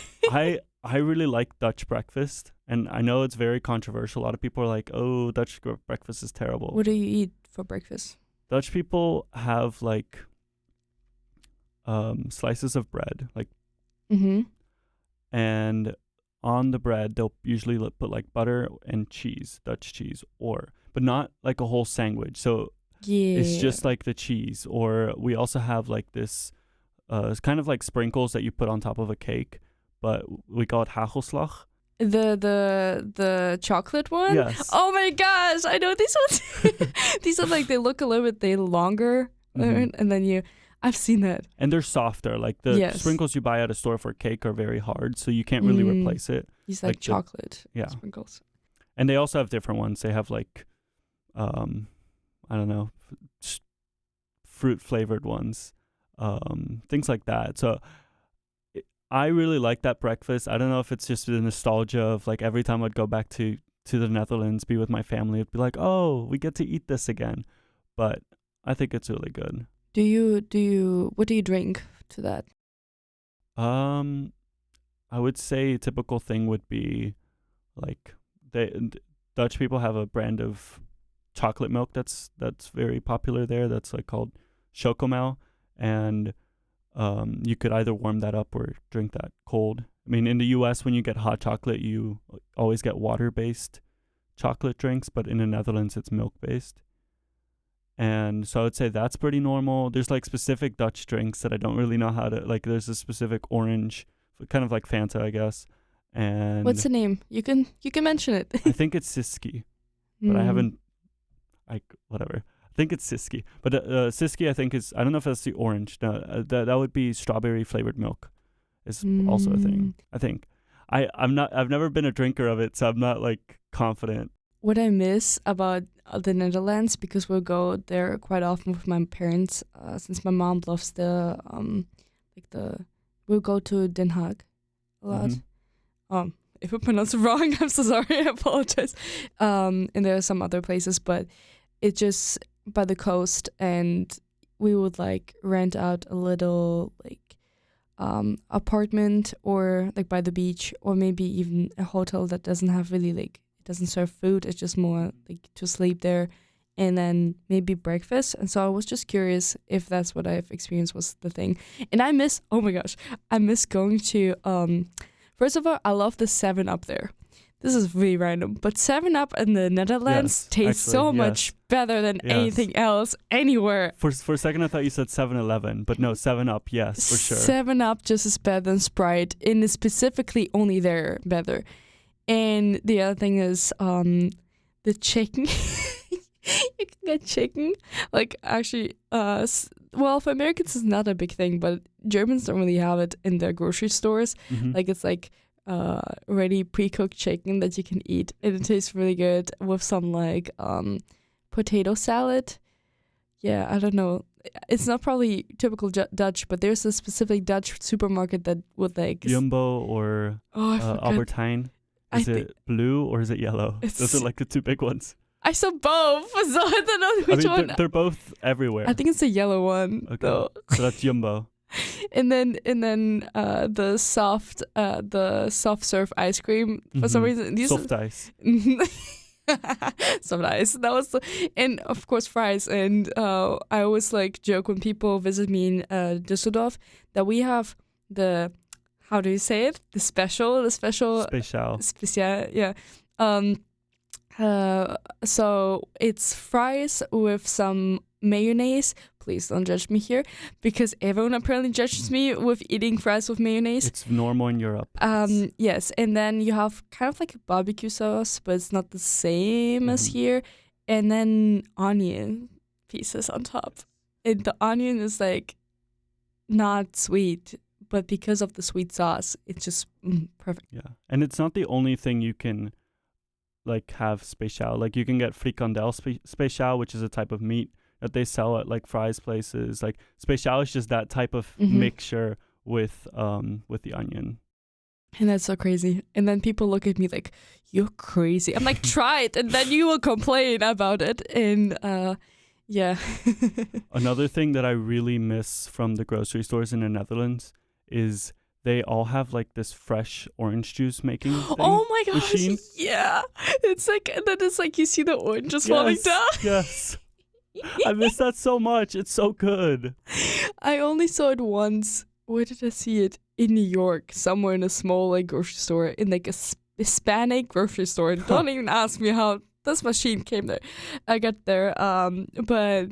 I really like Dutch breakfast, and I know it's very controversial. A lot of people are like, "Oh, Dutch breakfast is terrible." What do you eat for breakfast? Dutch people have like slices of bread, like, Mm-hmm. and on the bread they'll usually put like butter and cheese, Dutch cheese, but not like a whole sandwich. So Yeah. it's just like the cheese. Or we also have like this, it's kind of like sprinkles that you put on top of a cake, but we call it hagelslag. The chocolate one? Yes. Oh my gosh, I know these ones. These are like, they look a little bit longer, Mhm. and then I've seen that. And they're softer. Like the Yes. sprinkles you buy at a store for cake are very hard, so you can't really replace it. These like the- chocolate Yeah. sprinkles. And they also have different ones. They have like, I don't know, fruit flavored ones, things like that. So I really like that breakfast. I don't know if it's just the nostalgia of like every time I'd go back to the Netherlands, be with my family, it'd be like, oh, we get to eat this again. But I think it's really good. What do you drink to that? I would say a typical thing would be like Dutch people have a brand of chocolate milk that's very popular there. That's like called chocomel, and you could either warm that up or drink that cold. I mean, in the U.S., when you get hot chocolate, you always get water-based chocolate drinks, but in the Netherlands, it's milk-based. And so I would say that's pretty normal. There's like specific Dutch drinks that I don't really know how to like. There's a specific orange, kind of like Fanta, I guess. And What's the name? You can mention it. I think it's Siski, but I haven't. Whatever. I think it's Siski, but Siski I think is, I don't know if that's the orange. No, that would be strawberry flavored milk. Is also a thing. I think. I've never been a drinker of it, so I'm not like confident. What I miss about the Netherlands, because we'll go there quite often with my parents, since my mom loves we'll go to Den Haag a lot. Mhm. If I pronounce it wrong, I'm so sorry. I apologize. And there are some other places, but it's just by the coast, and we would like rent out a little like apartment, or like by the beach, or maybe even a hotel that doesn't have really like, it doesn't serve food. It's just more like to sleep there, and then maybe breakfast. And so I was just curious if that's what I've experienced was the thing. And I miss going to first of all, I love the 7-Up there. This is really random, but 7-Up in the Netherlands tastes so much better than anything else anywhere. For a second, I thought you said 7-Eleven, but no, 7-Up, yes, for sure. 7-Up just is better than Sprite, and it's specifically only there better. And the other thing is the chicken. You can get chicken. Like, actually, well, for Americans, it's not a big thing, but Germans don't really have it in their grocery stores. Mhm. Like, it's like ready pre-cooked chicken that you can eat, and it tastes really good with some like potato salad. Yeah, I don't know. It's not probably typical Dutch, but there's a specific Dutch supermarket that would like Jumbo or I forgot. Albert Heijn. Is it blue or is it yellow? Those are like the two big ones. I saw both, so I don't know which one. They're both everywhere. I think it's the yellow one. Okay, though. So that's jumbo. and then the soft serve ice cream for some reason. Soft ice. Soft ice. That was and of course fries. And I always like joke when people visit me in Düsseldorf that we have the, how do you say it? The special. Special, yeah. So it's fries with some mayonnaise. Please don't judge me here, because everyone apparently judges me with eating fries with mayonnaise. It's normal in Europe. Yes, and then you have kind of like a barbecue sauce, but it's not the same as here. And then onion pieces on top. And the onion is like not sweet, but because of the sweet sauce, it's just perfect. Yeah, and it's not the only thing you can like have special. Like you can get frikandel special, which is a type of meat that they sell at like fries places. Like special is just that type of mixture with the onion. And that's so crazy. And then people look at me like, you're crazy. I'm like, try it, and then you will complain about it. And yeah. Another thing that I really miss from the grocery stores in the Netherlands is they all have like this fresh orange juice making thing. Oh my gosh, machine. Yeah. It's like, and then it's like you see the oranges falling down. Yes. I miss that so much. It's so good. I only saw it once. Where did I see it? In New York, somewhere in a small like grocery store, in like a Hispanic grocery store. Don't even ask me how this machine came there. I got there. But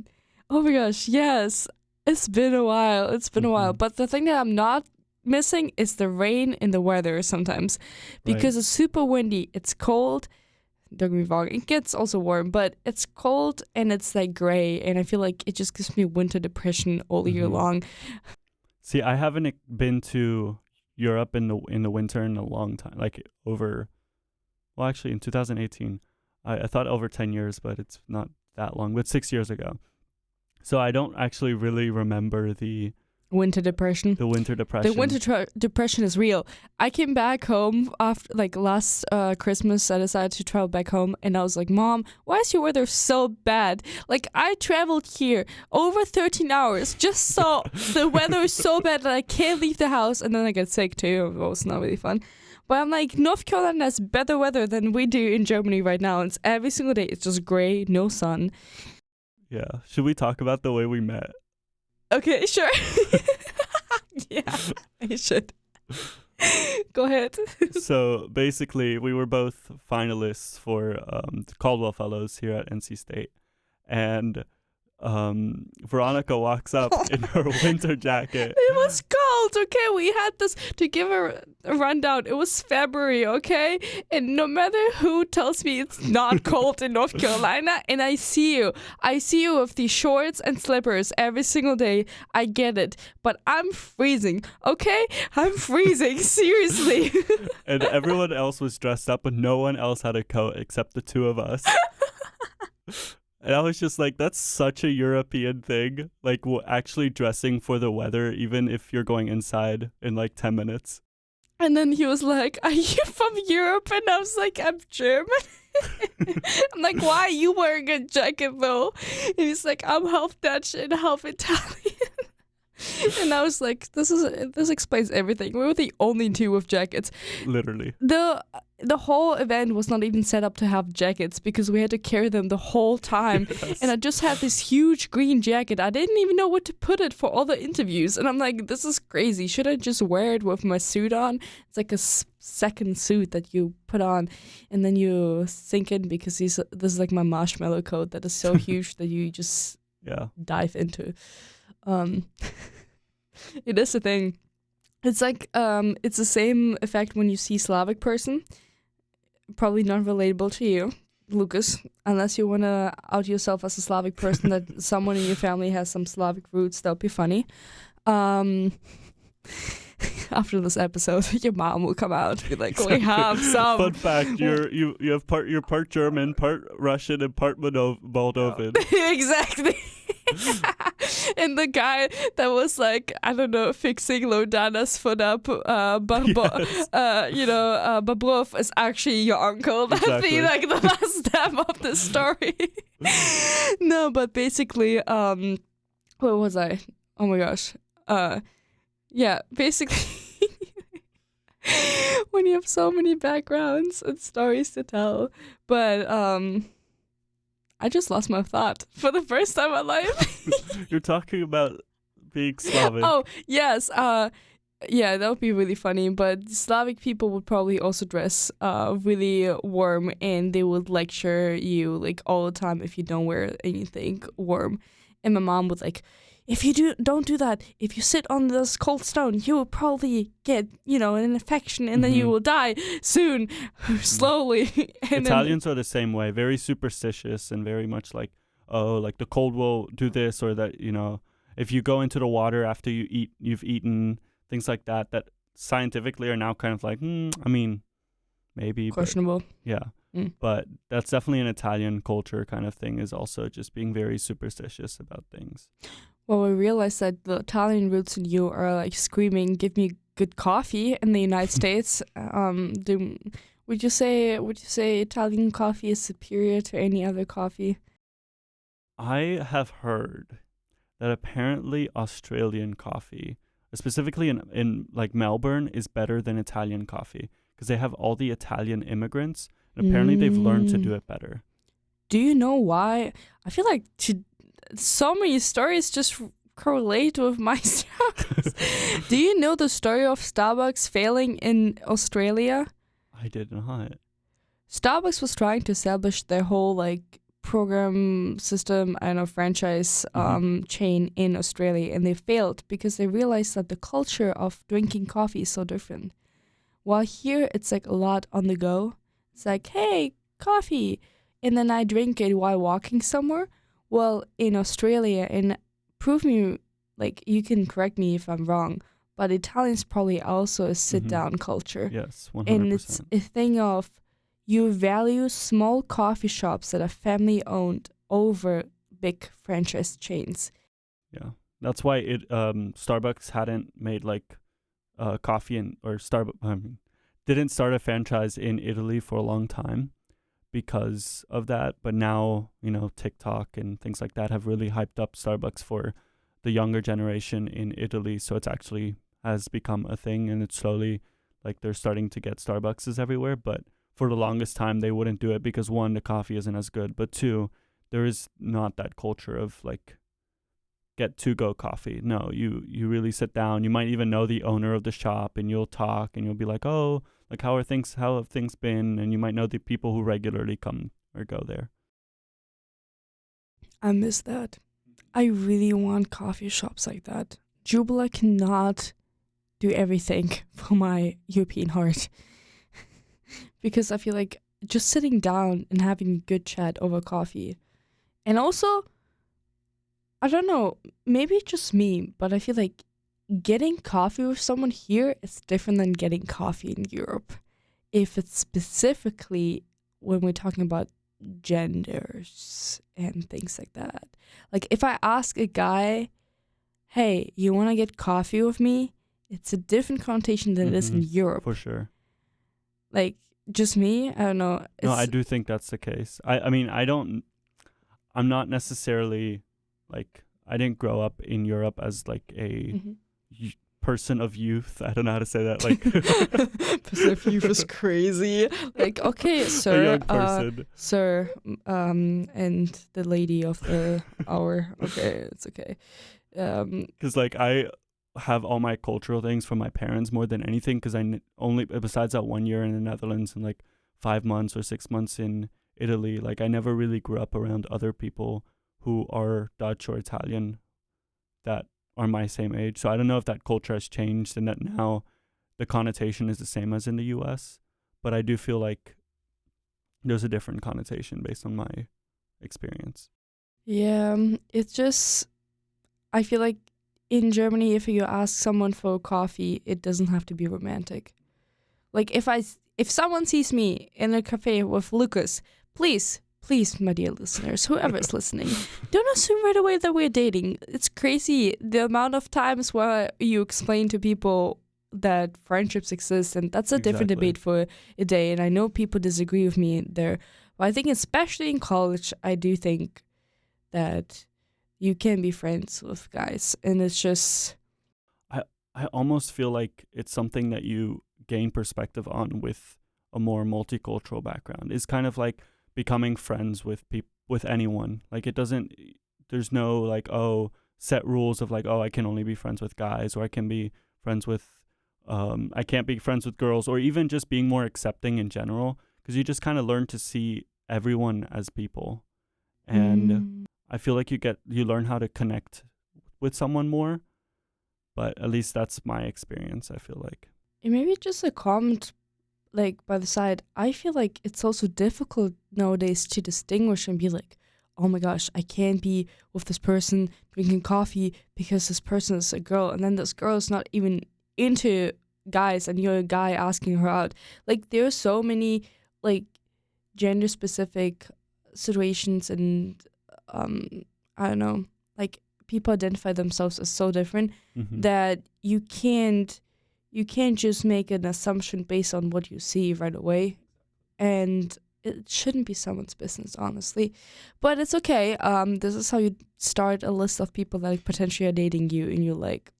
oh my gosh, yes. It's been a while. A while. But the thing that I'm not missing is the rain and the weather sometimes, because it's super windy. It's cold. Don't get me wrong, it gets also warm, but it's cold and it's like gray, and I feel like it just gives me winter depression all year long. See, I haven't been to Europe in the winter in a long time. Like actually in 2018, I thought over 10 years, but it's not that long. But 6 years ago, so I don't actually really remember the winter depression. The winter depression is real. I came back home after like last Christmas. I decided to travel back home, and I was like, Mom, why is your weather so bad? Like, I traveled here over 13 hours just so the weather is so bad that I can't leave the house, and then I get sick too. It was not really fun. But I'm like, North Carolina has better weather than we do in Germany right now. It's every single day. It's just gray, no sun. Yeah. Should we talk about the way we met? Okay, sure. Yeah, I should. Go ahead. So basically, we were both finalists for the Caldwell Fellows here at NC State. And Veronica walks up in her winter jacket. It was cold, okay? We had this, to give a rundown, it was February, okay? And no matter who tells me it's not cold in North Carolina, and I see you with these shorts and slippers every single day, I get it. But I'm freezing, okay? I'm freezing, seriously. And everyone else was dressed up, but no one else had a coat except the two of us. And I was just like, that's such a European thing. Like, actually dressing for the weather, even if you're going inside in like 10 minutes. And then he was like, are you from Europe? And I was like, I'm German. I'm like, why are you wearing a jacket though? And he's like, I'm half Dutch and half Italian. And I was like, this explains everything. We were the only two with jackets. Literally. The whole event was not even set up to have jackets, because we had to carry them the whole time. Yes. And I just had this huge green jacket. I didn't even know what to put it for all the interviews. And I'm like, this is crazy. Should I just wear it with my suit on? It's like a second suit that you put on, and then you sink in, because this is like my marshmallow coat that is so huge that you just dive into. It is a thing. It's like it's the same effect when you see Slavic person. Probably not relatable to you, Lucas, unless you want to out yourself as a Slavic person, that someone in your family has some Slavic roots. That would be funny. After this episode, your mom will come out and be like, we have some. Fun fact, you're part German, part Russian, and part Moldovan. Exactly. And the guy that was like, I don't know, fixing Lodana's foot up, Babrov is actually your uncle. That'd Exactly. be like the last step of the story. No, but basically, where was I? Oh my gosh. Yeah, basically, when you have so many backgrounds and stories to tell, but I just lost my thought for the first time in my life. You're talking about being Slavic. Oh, yes. Yeah, that would be really funny. But Slavic people would probably also dress really warm, and they would lecture you like all the time if you don't wear anything warm. And my mom would like, if you don't do that, if you sit on this cold stone, you will probably get, an infection, and then you will die soon, slowly. And Italians are the same way, very superstitious and very much like, oh, like the cold will do this, or that, if you go into the water after you've eaten, things like that scientifically are now kind of like, maybe. Questionable. But, yeah. But that's definitely an Italian culture kind of thing, is also just being very superstitious about things. Well, we realized that the Italian roots in you are like screaming, "Give me good coffee!" in the United States. Would you say Italian coffee is superior to any other coffee? I have heard that apparently Australian coffee, specifically in like Melbourne, is better than Italian coffee because they have all the Italian immigrants, and apparently they've learned to do it better. Do you know why? I feel like so many stories just correlate with my stories. Do you know the story of Starbucks failing in Australia? I did not. Starbucks was trying to establish their whole like program system, franchise chain in Australia, and they failed because they realized that the culture of drinking coffee is so different. While here it's like a lot on the go. It's like, hey, coffee, and then I drink it while walking somewhere. Well, in Australia, and prove me, like, you can correct me if I'm wrong, but Italians probably also a sit-down culture. Yes, 100%. And it's a thing of you value small coffee shops that are family-owned over big franchise chains. Yeah, that's why Starbucks hadn't made like coffee didn't start a franchise in Italy for a long time because of that. But now, TikTok and things like that have really hyped up Starbucks for the younger generation in Italy. So it's actually has become a thing, and it's slowly like they're starting to get Starbucks everywhere. But for the longest time, they wouldn't do it because one, the coffee isn't as good, but two, there is not that culture of like get to-go coffee. No, you really sit down. You might even know the owner of the shop, and you'll talk, and you'll be like, oh, like how have things been? And you might know the people who regularly come or go there. I miss that. I really want coffee shops like that. Jubila cannot do everything for my European heart. Because I feel like just sitting down and having a good chat over coffee. And also, I don't know, maybe it's just me, but I feel like getting coffee with someone here is different than getting coffee in Europe. If it's specifically when we're talking about genders and things like that. Like if I ask a guy, hey, you want to get coffee with me? It's a different connotation than it is in Europe. For sure. Like, just me? I don't know. No, I do think that's the case. I'm not necessarily, like, I didn't grow up in Europe as, like, a person of youth. I don't know how to say that. Like, person of youth is crazy. Like, okay, sir. A young person. Sir, and the lady of the hour. Okay, it's okay. Because, like, I have all my cultural things from my parents more than anything, because besides that 1 year in the Netherlands and, like, 5 months or 6 months in Italy, like, I never really grew up around other people who are Dutch or Italian that are my same age. So I don't know if that culture has changed and that now the connotation is the same as in the US, but I do feel like there's a different connotation based on my experience. Yeah, it's just, I feel like in Germany, if you ask someone for coffee, it doesn't have to be romantic. Like if someone sees me in a cafe with Lucas, please please, my dear listeners, whoever is listening, don't assume right away that we're dating. It's crazy the amount of times where you explain to people that friendships exist, and that's a different Exactly. debate for a day. And I know people disagree with me there, but I think especially in college, I do think that you can be friends with guys, and it's just I almost feel like it's something that you gain perspective on with a more multicultural background. It's kind of like becoming friends with with anyone. Like it doesn't there's no like set rules of like I can only be friends with guys, or I can be friends with I can't be friends with girls, or even just being more accepting in general, because you just kind of learn to see everyone as people. And I feel like you learn how to connect with someone more. But at least that's my experience, I feel like. and maybe just a comment like by the side. I feel like it's also difficult nowadays to distinguish and be like, oh my gosh, I can't be with this person drinking coffee because this person is a girl, and then this girl is not even into guys and you're a guy asking her out. Like there are so many like gender specific situations, and I don't know, like people identify themselves as so different that you can't just make an assumption based on what you see right away, and it shouldn't be someone's business, honestly. But it's okay. This is how you start a list of people that potentially are dating you, and you're like,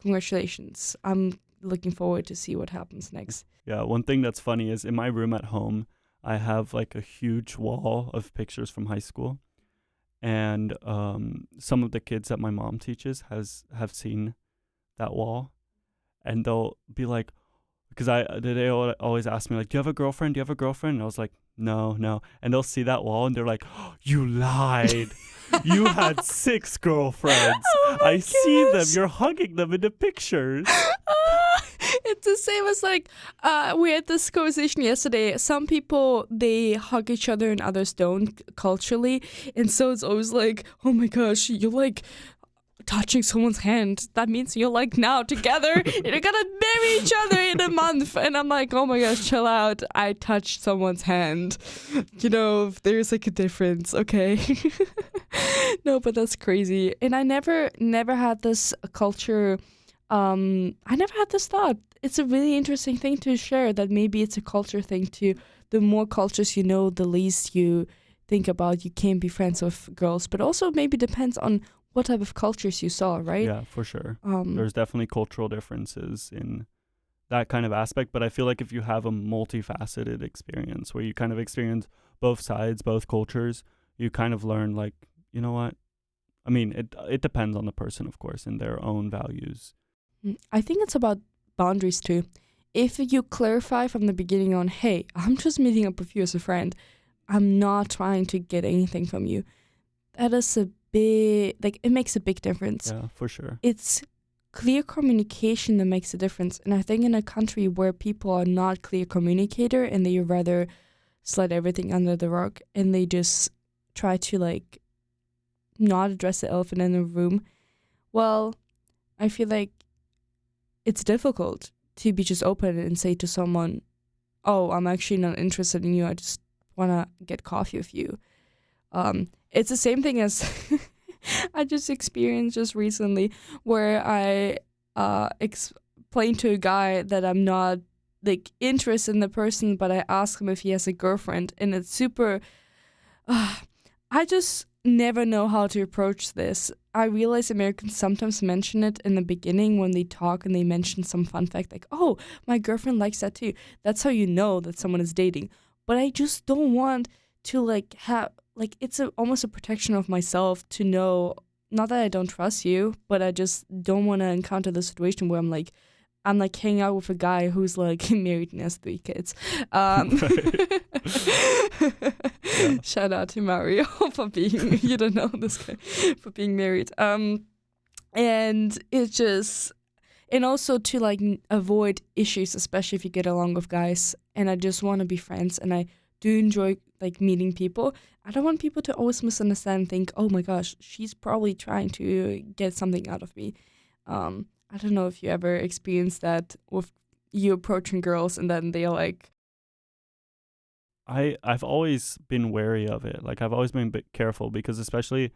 congratulations. I'm looking forward to see what happens next. Yeah, one thing that's funny is in my room at home, I have like a huge wall of pictures from high school. And some of the kids that my mom teaches have seen that wall, and they'll be like, because they always ask me like, do you have a girlfriend? Do you have a girlfriend? And I was like, no. And they'll see that wall and they're like, oh, you lied. You had 6 girlfriends. Oh my I see them. gosh. You're hugging them in the pictures. It's the same as like we had this conversation yesterday. Some people, they hug each other and others don't culturally, and so it's always like, oh my gosh, you're like touching someone's hand. That means you're like now together. You're gonna marry each other in a month. And I'm like, oh my gosh, chill out. I touched someone's hand. You know, there's like a difference, okay? No, but that's crazy. And I never had this culture. I never had this thought. It's a really interesting thing to share, that maybe it's a culture thing too. The more cultures you know, the least you think about you can't be friends with girls. But also maybe depends on what type of cultures you saw, right? Yeah, for sure. There's definitely cultural differences in that kind of aspect, but I feel like if you have a multifaceted experience where you kind of experience both sides, both cultures, you kind of learn like, you know what? I mean, it depends on the person, of course, and their own values. I think it's about boundaries too. If you clarify from the beginning on, hey, I'm just meeting up with you as a friend, I'm not trying to get anything from you, that is a big, like, it makes a big difference. Yeah, for sure. It's clear communication that makes a difference. And I think in a country where people are not clear communicator and they rather slide everything under the rug and they just try to like not address the elephant in the room, well, I feel like it's difficult to be just open and say to someone, oh, I'm actually not interested in you. I just want to get coffee with you. It's the same thing as I just experienced just recently, where I explained to a guy that I'm not like interested in the person, but I ask him if he has a girlfriend, and it's super. I just never know how to approach this. I realize Americans sometimes mention it in the beginning when they talk and they mention some fun fact like, oh, my girlfriend likes that too. That's how you know that someone is dating. But I just don't want to like have, like, it's almost a protection of myself to know, not that I don't trust you, but I just don't want to encounter the situation where I'm like hanging out with a guy who's like married and has 3 kids. Yeah. Shout out to Mario for being, you don't know this guy, for being married. And it's just, and also to like avoid issues, especially if you get along with guys. And I just want to be friends, and I do enjoy like meeting people. I don't want people to always misunderstand and think, oh my gosh, she's probably trying to get something out of me. I don't know if you ever experienced that with you approaching girls and then they're like, I've always been wary of it. Like I've always been a bit careful because especially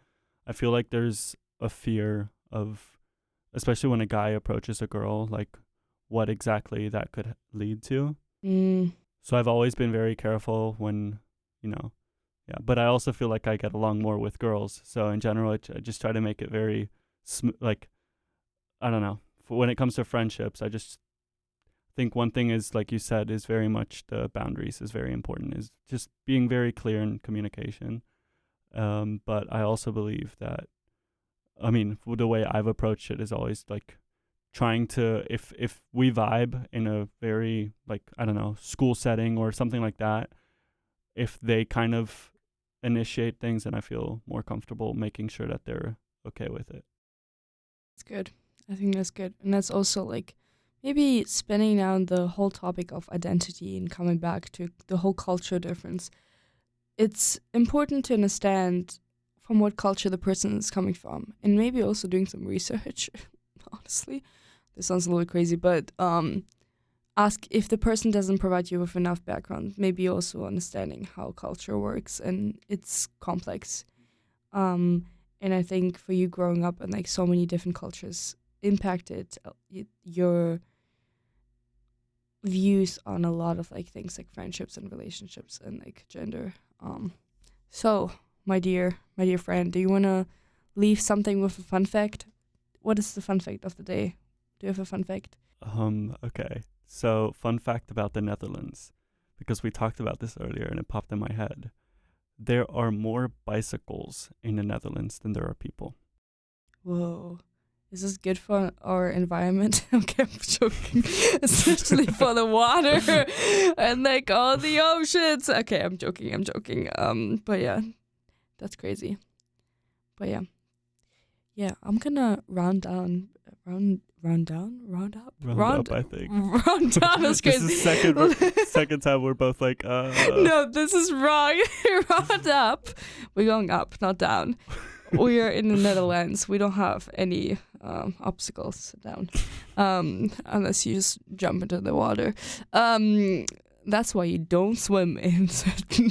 I feel like there's a fear of, especially when a guy approaches a girl, like what exactly that could lead to. So I've always been very careful when, yeah. But I also feel like I get along more with girls. So in general, I just try to make it very, like, I don't know. When it comes to friendships, I just think one thing is, like you said, is very much the boundaries is very important, is just being very clear in communication. But I also believe that, I mean, the way I've approached it is always like trying to, if we vibe in a very, like, I don't know, school setting or something like that, if they kind of initiate things, and I feel more comfortable making sure that they're okay with it. That's good. I think that's good. And that's also like maybe spinning down the whole topic of identity and coming back to the whole culture difference. It's important to understand from what culture the person is coming from, and maybe also doing some research. Honestly, this sounds a little crazy, but ask if the person doesn't provide you with enough background, maybe also understanding how culture works, and it's complex. And I think for you growing up in like so many different cultures impacted your views on a lot of like things like friendships and relationships and like gender. So my dear friend, do you want to leave something with a fun fact? What is the fun fact of the day? Do you have a fun fact? Okay. So, fun fact about the Netherlands, because we talked about this earlier and it popped in my head. There are more bicycles in the Netherlands than there are people. Whoa. Is this good for our environment? Okay, I'm joking. Especially for the water and like all the oceans. Okay, I'm joking. But yeah, that's crazy. But yeah. Yeah, I'm gonna round up, I think. Round down is crazy. This is second time we're both like, No, this is wrong. Round up. We're going up, not down. We are in the Netherlands. We don't have any obstacles down, unless you just jump into the water. That's why you don't swim in certain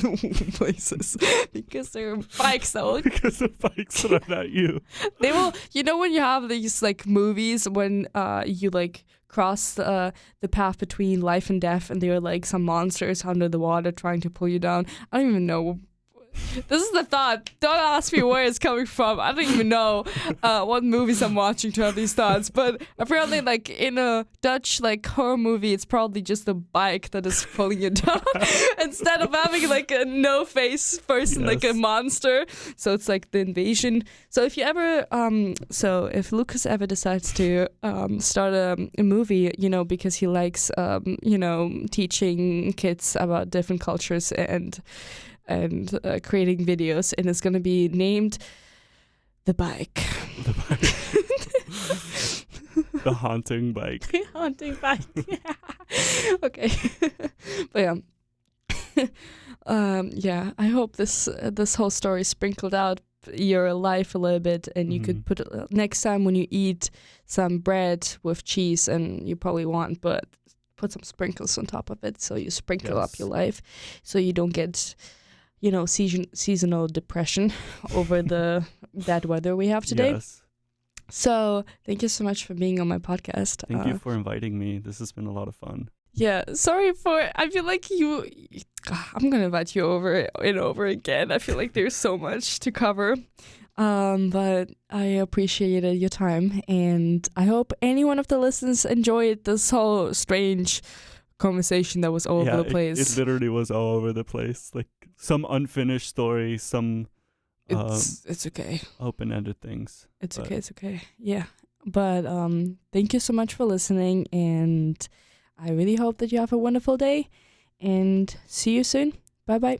places, because there are bikes out. Because the bikes are not you. They will, when you have these like movies when you like cross the path between life and death, and there are like some monsters under the water trying to pull you down. I don't even know. This is the thought. Don't ask me where it's coming from. I don't even know what movies I'm watching to have these thoughts. But apparently, like in a Dutch like horror movie, it's probably just a bike that is pulling you down instead of having like a no-face person, like a monster. So it's like the invasion. So if you ever, if Lucas ever decides to start a movie, because he likes, teaching kids about different cultures and creating videos, and it's going to be named The Bike. The Bike. The Haunting Bike. The Haunting Bike. Okay. But yeah. I hope this whole story sprinkled out your life a little bit, and you could put it next time when you eat some bread with cheese, and you probably want, but put some sprinkles on top of it, so you sprinkle up your life, so you don't get seasonal depression over the bad weather we have today. Yes. So thank you so much for being on my podcast. Thank you for inviting me. This has been a lot of fun. Yeah, sorry I feel like I'm gonna invite you over and over again. I feel like there's so much to cover. But I appreciated your time, and I hope any one of the listeners enjoyed this whole strange conversation that was all over the place. It literally was all over the place. Like some unfinished story, some it's okay. Open-ended things. It's okay. Yeah. But thank you so much for listening, and I really hope that you have a wonderful day, and see you soon. Bye-bye.